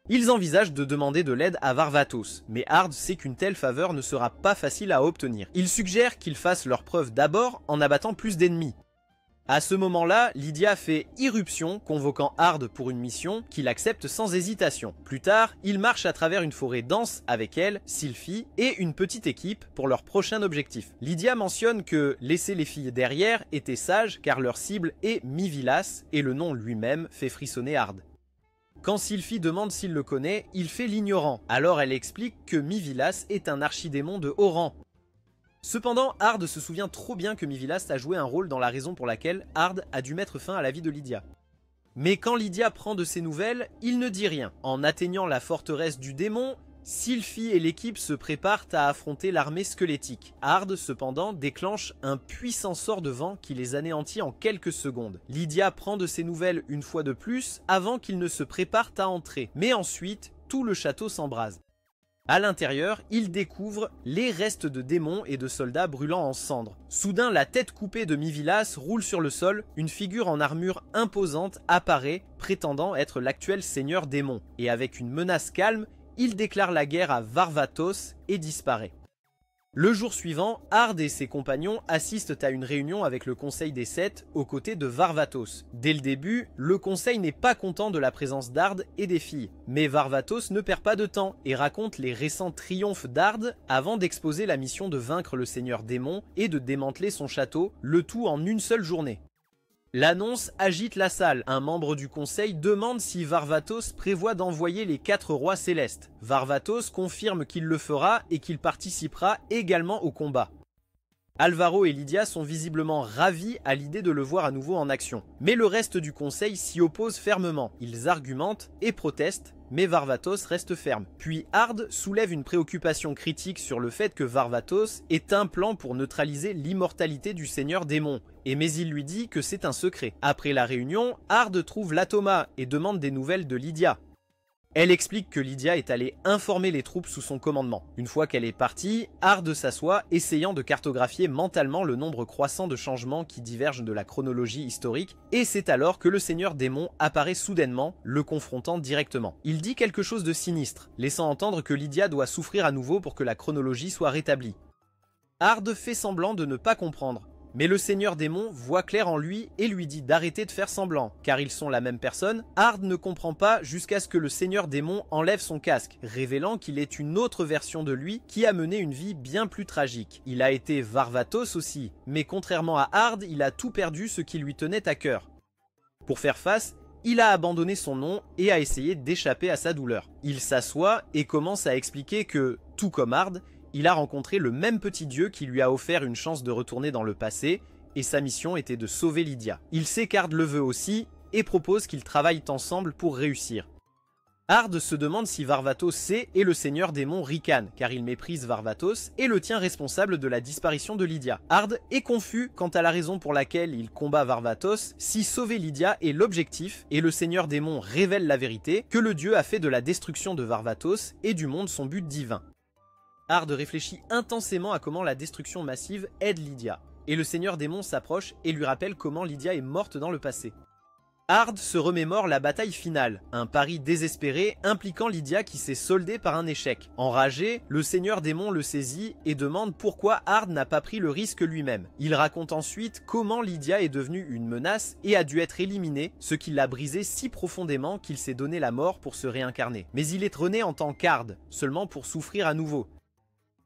Ils envisagent de demander de l'aide à Varvatos, mais Hard sait qu'une telle faveur ne sera pas facile à obtenir. Il suggère qu'ils fassent leurs preuves d'abord en abattant plus d'ennemis. À ce moment-là, Lydia fait irruption, convoquant Hard pour une mission qu'il accepte sans hésitation. Plus tard, il marche à travers une forêt dense avec elle, Sylphie et une petite équipe pour leur prochain objectif. Lydia mentionne que laisser les filles derrière était sage car leur cible est Mivilas et le nom lui-même fait frissonner Hard. Quand Sylphie demande s'il le connaît, il fait l'ignorant. Alors elle explique que Mivilas est un archidémon de haut rang. Cependant, Ard se souvient trop bien que Mivilas a joué un rôle dans la raison pour laquelle Ard a dû mettre fin à la vie de Lydia. Mais quand Lydia prend de ses nouvelles, il ne dit rien. En atteignant la forteresse du démon, Sylphie et l'équipe se préparent à affronter l'armée squelettique. Ard, cependant, déclenche un puissant sort de vent qui les anéantit en quelques secondes. Lydia prend de ses nouvelles une fois de plus avant qu'ils ne se préparent à entrer. Mais ensuite, tout le château s'embrase. À l'intérieur, ils découvrent les restes de démons et de soldats brûlant en cendres. Soudain, la tête coupée de Mivilas roule sur le sol, une figure en armure imposante apparaît, prétendant être l'actuel seigneur démon. Et avec une menace calme, il déclare la guerre à Varvatos et disparaît. Le jour suivant, Ard et ses compagnons assistent à une réunion avec le Conseil des Sept aux côtés de Varvatos. Dès le début, le Conseil n'est pas content de la présence d'Ard et des filles. Mais Varvatos ne perd pas de temps et raconte les récents triomphes d'Ard avant d'exposer la mission de vaincre le Seigneur Démon et de démanteler son château, le tout en une seule journée. L'annonce agite la salle. Un membre du conseil demande si Varvatos prévoit d'envoyer les 4 rois célestes. Varvatos confirme qu'il le fera et qu'il participera également au combat. Alvaro et Lydia sont visiblement ravis à l'idée de le voir à nouveau en action. Mais le reste du conseil s'y oppose fermement. Ils argumentent et protestent, mais Varvatos reste ferme. Puis Ard soulève une préoccupation critique sur le fait que Varvatos ait un plan pour neutraliser l'immortalité du seigneur démon. Mais il lui dit que c'est un secret. Après la réunion, Ard trouve l'Atoma et demande des nouvelles de Lydia. Elle explique que Lydia est allée informer les troupes sous son commandement. Une fois qu'elle est partie, Ard s'assoit, essayant de cartographier mentalement le nombre croissant de changements qui divergent de la chronologie historique, et c'est alors que le seigneur démon apparaît soudainement, le confrontant directement. Il dit quelque chose de sinistre, laissant entendre que Lydia doit souffrir à nouveau pour que la chronologie soit rétablie. Ard fait semblant de ne pas comprendre. Mais le seigneur démon voit clair en lui et lui dit d'arrêter de faire semblant, car ils sont la même personne. Ard ne comprend pas jusqu'à ce que le seigneur démon enlève son casque, révélant qu'il est une autre version de lui qui a mené une vie bien plus tragique. Il a été Varvatos aussi, mais contrairement à Ard, il a tout perdu ce qui lui tenait à cœur. Pour faire face, il a abandonné son nom et a essayé d'échapper à sa douleur. Il s'assoit et commence à expliquer que, tout comme Ard, il a rencontré le même petit dieu qui lui a offert une chance de retourner dans le passé, et sa mission était de sauver Lydia. Il sait qu'Ard le veut aussi, et propose qu'ils travaillent ensemble pour réussir. Ard se demande si Varvatos sait et le seigneur démon ricane, car il méprise Varvatos et le tient responsable de la disparition de Lydia. Ard est confus quant à la raison pour laquelle il combat Varvatos, si sauver Lydia est l'objectif, et le seigneur démon révèle la vérité, que le dieu a fait de la destruction de Varvatos et du monde son but divin. Ard réfléchit intensément à comment la destruction massive aide Lydia, et le seigneur démon s'approche et lui rappelle comment Lydia est morte dans le passé. Ard se remémore la bataille finale, un pari désespéré impliquant Lydia qui s'est soldée par un échec. Enragé, le seigneur démon le saisit et demande pourquoi Ard n'a pas pris le risque lui-même. Il raconte ensuite comment Lydia est devenue une menace et a dû être éliminée, ce qui l'a brisé si profondément qu'il s'est donné la mort pour se réincarner. Mais il est rené en tant qu'Ard, seulement pour souffrir à nouveau.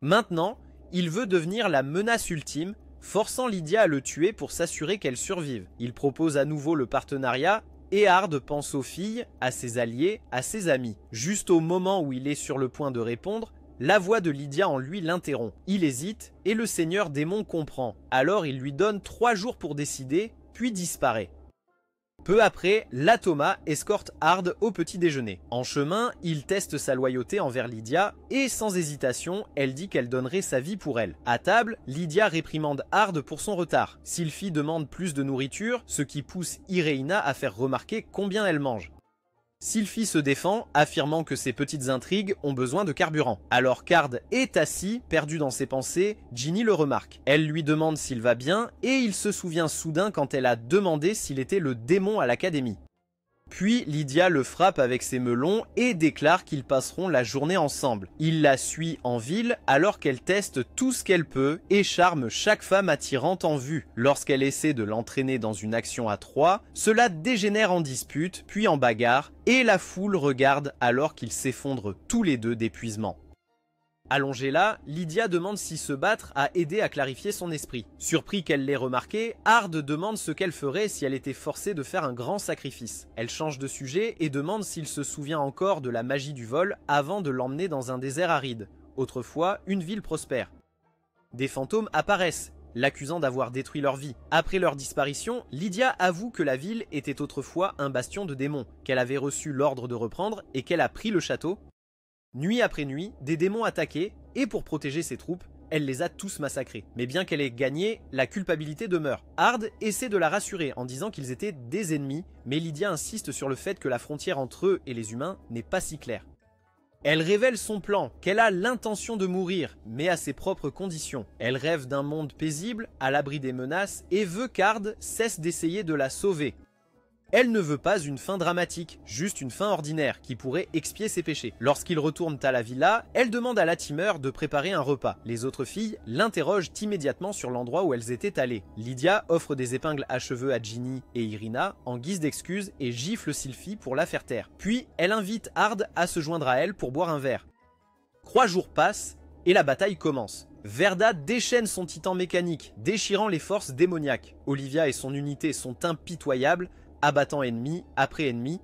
Maintenant, il veut devenir la menace ultime, forçant Lydia à le tuer pour s'assurer qu'elle survive. Il propose à nouveau le partenariat et Ard pense aux filles, à ses alliés, à ses amis. Juste au moment où il est sur le point de répondre, la voix de Lydia en lui l'interrompt. Il hésite et le seigneur démon comprend. Alors il lui donne 3 jours pour décider, puis disparaît. Peu après, l'Atoma escorte Ard au petit déjeuner. En chemin, il teste sa loyauté envers Lydia et sans hésitation, elle dit qu'elle donnerait sa vie pour elle. À table, Lydia réprimande Ard pour son retard. Sylphie demande plus de nourriture, ce qui pousse Ireina à faire remarquer combien elle mange. Sylphie se défend, affirmant que ses petites intrigues ont besoin de carburant. Alors qu'Ard est assis, perdu dans ses pensées, Ginny le remarque. Elle lui demande s'il va bien, et il se souvient soudain quand elle a demandé s'il était le démon à l'académie. Puis Lydia le frappe avec ses melons et déclare qu'ils passeront la journée ensemble. Il la suit en ville alors qu'elle teste tout ce qu'elle peut et charme chaque femme attirante en vue. Lorsqu'elle essaie de l'entraîner dans une action à 3, cela dégénère en dispute, puis en bagarre, et la foule regarde alors qu'ils s'effondrent tous les deux d'épuisement. Allongée là, Lydia demande si se battre a aidé à clarifier son esprit. Surpris qu'elle l'ait remarqué, Ard demande ce qu'elle ferait si elle était forcée de faire un grand sacrifice. Elle change de sujet et demande s'il se souvient encore de la magie du vol avant de l'emmener dans un désert aride. Autrefois, une ville prospère. Des fantômes apparaissent, l'accusant d'avoir détruit leur vie. Après leur disparition, Lydia avoue que la ville était autrefois un bastion de démons, qu'elle avait reçu l'ordre de reprendre et qu'elle a pris le château. Nuit après nuit, des démons attaquaient, et pour protéger ses troupes, elle les a tous massacrés. Mais bien qu'elle ait gagné, la culpabilité demeure. Ard essaie de la rassurer en disant qu'ils étaient des ennemis, mais Lydia insiste sur le fait que la frontière entre eux et les humains n'est pas si claire. Elle révèle son plan, qu'elle a l'intention de mourir, mais à ses propres conditions. Elle rêve d'un monde paisible, à l'abri des menaces, et veut qu'Ard cesse d'essayer de la sauver. Elle ne veut pas une fin dramatique, juste une fin ordinaire qui pourrait expier ses péchés. Lorsqu'ils retournent à la villa, elle demande à Latimer de préparer un repas. Les autres filles l'interrogent immédiatement sur l'endroit où elles étaient allées. Lydia offre des épingles à cheveux à Ginny et Irina en guise d'excuse et gifle Sylphie pour la faire taire. Puis elle invite Ard à se joindre à elle pour boire un verre. 3 jours passent et la bataille commence. Verda déchaîne son titan mécanique, déchirant les forces démoniaques. Olivia et son unité sont impitoyables, abattant ennemi après ennemi.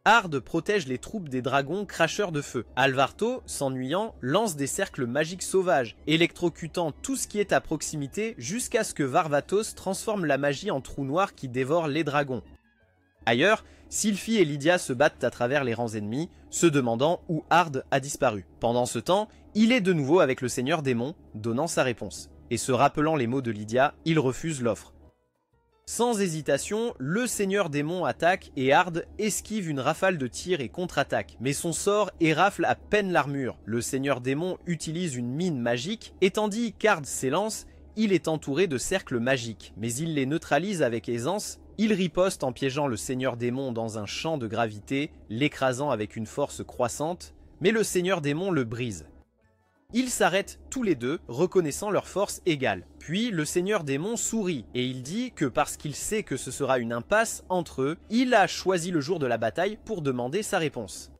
Ard protège les troupes des dragons cracheurs de feu. Alvarto, s'ennuyant, lance des cercles magiques sauvages, électrocutant tout ce qui est à proximité jusqu'à ce que Varvatos transforme la magie en trou noir qui dévore les dragons. Ailleurs, Sylphie et Lydia se battent à travers les rangs ennemis, se demandant où Ard a disparu. Pendant ce temps, il est de nouveau avec le Seigneur Démon, donnant sa réponse. Et se rappelant les mots de Lydia, il refuse l'offre. Sans hésitation, le Seigneur Démon attaque et Ard esquive une rafale de tirs et contre-attaque. Mais son sort érafle à peine l'armure. Le Seigneur Démon utilise une mine magique et tandis qu'Ard s'élance, il est entouré de cercles magiques. Mais il les neutralise avec aisance. Il riposte en piégeant le Seigneur Démon dans un champ de gravité, l'écrasant avec une force croissante. Mais le Seigneur Démon le brise. Ils s'arrêtent tous les deux, reconnaissant leur force égale. Puis le Seigneur Démon sourit, et il dit que parce qu'il sait que ce sera une impasse entre eux, il a choisi le jour de la bataille pour demander sa réponse.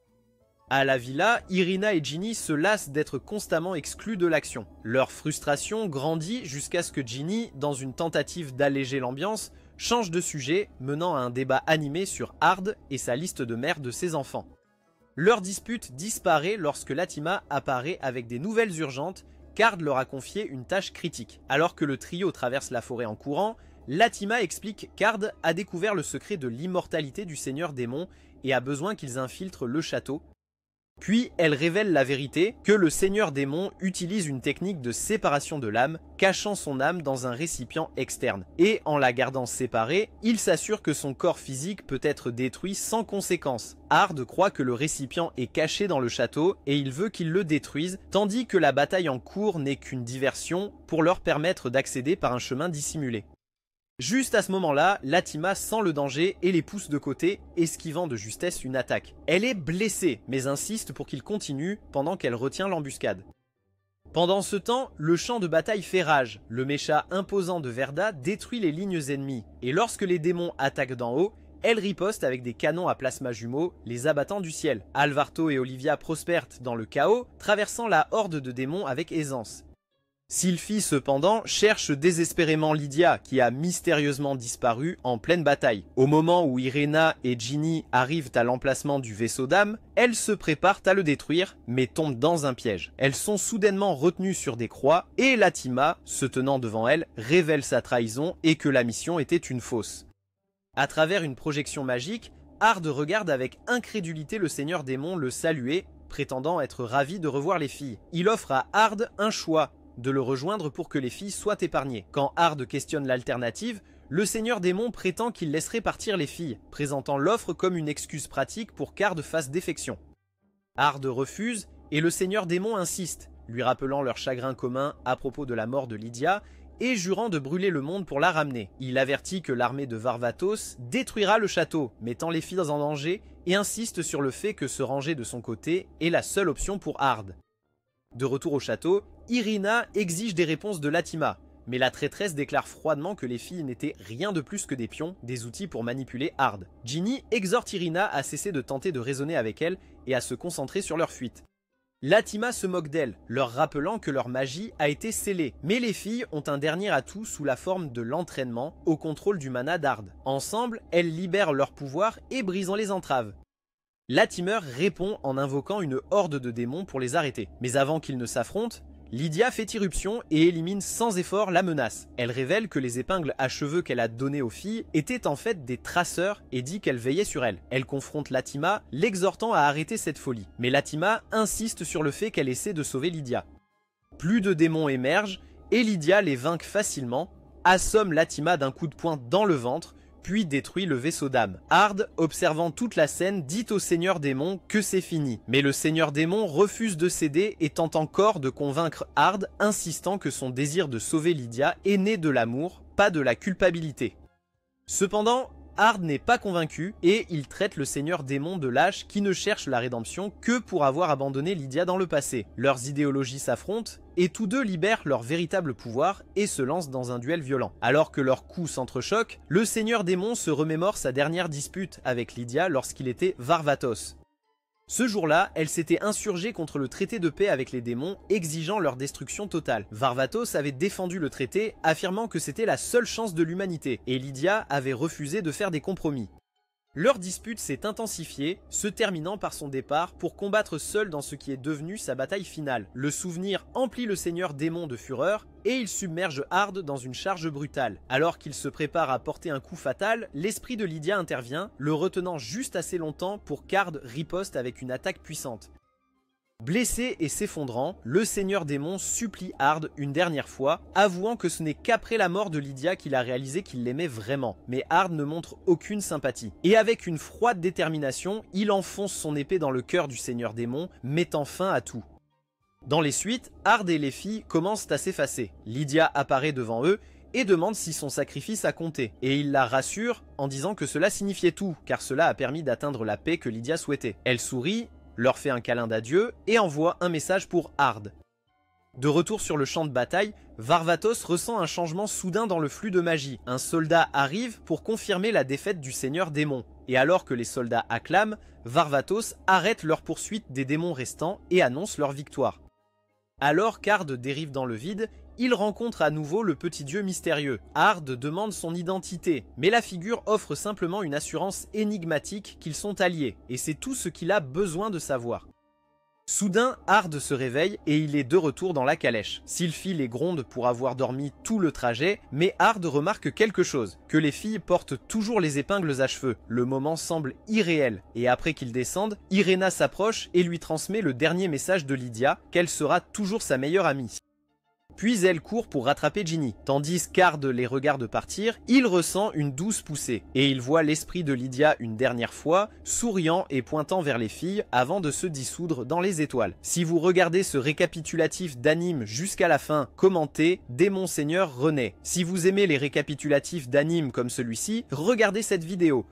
À la villa, Irina et Ginny se lassent d'être constamment exclus de l'action. Leur frustration grandit jusqu'à ce que Ginny, dans une tentative d'alléger l'ambiance, change de sujet, menant à un débat animé sur Ard et sa liste de mères de ses enfants. Leur dispute disparaît lorsque Latima apparaît avec des nouvelles urgentes qu'Ard leur a confié une tâche critique. Alors que le trio traverse la forêt en courant, Latima explique qu'Ard a découvert le secret de l'immortalité du Seigneur Démon et a besoin qu'ils infiltrent le château. Puis elle révèle la vérité, que le Seigneur Démon utilise une technique de séparation de l'âme, cachant son âme dans un récipient externe. Et en la gardant séparée, il s'assure que son corps physique peut être détruit sans conséquence. Ard croit que le récipient est caché dans le château et il veut qu'ils le détruisent, tandis que la bataille en cours n'est qu'une diversion pour leur permettre d'accéder par un chemin dissimulé. Juste à ce moment-là, Latima sent le danger et les pousse de côté, esquivant de justesse une attaque. Elle est blessée, mais insiste pour qu'il continue pendant qu'elle retient l'embuscade. Pendant ce temps, le champ de bataille fait rage. Le mécha imposant de Verda détruit les lignes ennemies, et lorsque les démons attaquent d'en haut, elle riposte avec des canons à plasma jumeaux, les abattant du ciel. Alvarto et Olivia prospèrent dans le chaos, traversant la horde de démons avec aisance. Sylphie, cependant, cherche désespérément Lydia, qui a mystérieusement disparu en pleine bataille. Au moment où Irena et Ginny arrivent à l'emplacement du vaisseau d'âme, elles se préparent à le détruire, mais tombent dans un piège. Elles sont soudainement retenues sur des croix, et Latima, se tenant devant elles, révèle sa trahison et que la mission était une fausse. À travers une projection magique, Ard regarde avec incrédulité le Seigneur Démon le saluer, prétendant être ravi de revoir les filles. Il offre à Ard un choix, de le rejoindre pour que les filles soient épargnées. Quand Ard questionne l'alternative, le Seigneur Démon prétend qu'il laisserait partir les filles, présentant l'offre comme une excuse pratique pour qu'Ard fasse défection. Ard refuse et le Seigneur Démon insiste, lui rappelant leur chagrin commun à propos de la mort de Lydia et jurant de brûler le monde pour la ramener. Il avertit que l'armée de Varvatos détruira le château, mettant les filles en danger, et insiste sur le fait que se ranger de son côté est la seule option pour Ard. De retour au château, Irina exige des réponses de Latima, mais la traîtresse déclare froidement que les filles n'étaient rien de plus que des pions, des outils pour manipuler Ard. Ginny exhorte Irina à cesser de tenter de raisonner avec elle et à se concentrer sur leur fuite. Latima se moque d'elles, leur rappelant que leur magie a été scellée. Mais les filles ont un dernier atout sous la forme de l'entraînement au contrôle du mana d'Ard. Ensemble, elles libèrent leur pouvoir et brisant les entraves. Latimer répond en invoquant une horde de démons pour les arrêter. Mais avant qu'ils ne s'affrontent, Lydia fait irruption et élimine sans effort la menace. Elle révèle que les épingles à cheveux qu'elle a données aux filles étaient en fait des traceurs et dit qu'elle veillait sur elles. Elle confronte Latima, l'exhortant à arrêter cette folie. Mais Latima insiste sur le fait qu'elle essaie de sauver Lydia. Plus de démons émergent et Lydia les vainc facilement, assomme Latima d'un coup de poing dans le ventre, puis détruit le vaisseau d'âme. Ard, observant toute la scène, dit au Seigneur Démon que c'est fini. Mais le Seigneur Démon refuse de céder et tente encore de convaincre Ard, insistant que son désir de sauver Lydia est né de l'amour, pas de la culpabilité. Cependant, Ard n'est pas convaincu et il traite le Seigneur Démon de lâche qui ne cherche la rédemption que pour avoir abandonné Lydia dans le passé. Leurs idéologies s'affrontent et tous deux libèrent leur véritable pouvoir et se lancent dans un duel violent. Alors que leurs coups s'entrechoquent, le Seigneur Démon se remémore sa dernière dispute avec Lydia lorsqu'il était Varvatos. Ce jour-là, elle s'était insurgée contre le traité de paix avec les démons, exigeant leur destruction totale. Varvatos avait défendu le traité, affirmant que c'était la seule chance de l'humanité, et Lydia avait refusé de faire des compromis. Leur dispute s'est intensifiée, se terminant par son départ pour combattre seul dans ce qui est devenu sa bataille finale. Le souvenir emplit le Seigneur Démon de fureur et il submerge Ard dans une charge brutale. Alors qu'il se prépare à porter un coup fatal, l'esprit de Lydia intervient, le retenant juste assez longtemps pour qu'Ard riposte avec une attaque puissante. Blessé et s'effondrant, le Seigneur Démon supplie Ard une dernière fois, avouant que ce n'est qu'après la mort de Lydia qu'il a réalisé qu'il l'aimait vraiment. Mais Ard ne montre aucune sympathie. Et avec une froide détermination, il enfonce son épée dans le cœur du Seigneur Démon, mettant fin à tout. Dans les suites, Ard et les filles commencent à s'effacer. Lydia apparaît devant eux et demande si son sacrifice a compté. Et il la rassure en disant que cela signifiait tout, car cela a permis d'atteindre la paix que Lydia souhaitait. Elle sourit, leur fait un câlin d'adieu et envoie un message pour Ard. De retour sur le champ de bataille, Varvatos ressent un changement soudain dans le flux de magie. Un soldat arrive pour confirmer la défaite du Seigneur Démon. Et alors que les soldats acclament, Varvatos arrête leur poursuite des démons restants et annonce leur victoire. Alors qu'Ard dérive dans le vide, il rencontre à nouveau le petit dieu mystérieux. Ard demande son identité, mais la figure offre simplement une assurance énigmatique qu'ils sont alliés, et c'est tout ce qu'il a besoin de savoir. Soudain, Ard se réveille et il est de retour dans la calèche. Sylphie les gronde pour avoir dormi tout le trajet, mais Ard remarque quelque chose, que les filles portent toujours les épingles à cheveux. Le moment semble irréel, et après qu'ils descendent, Irena s'approche et lui transmet le dernier message de Lydia, qu'elle sera toujours sa meilleure amie. Puis elle court pour rattraper Ginny. Tandis qu'Ard les regarde partir, il ressent une douce poussée. Et il voit l'esprit de Lydia une dernière fois, souriant et pointant vers les filles avant de se dissoudre dans les étoiles. Si vous regardez ce récapitulatif d'anime jusqu'à la fin, commentez « Démon Seigneur renaît ». Si vous aimez les récapitulatifs d'anime comme celui-ci, regardez cette vidéo.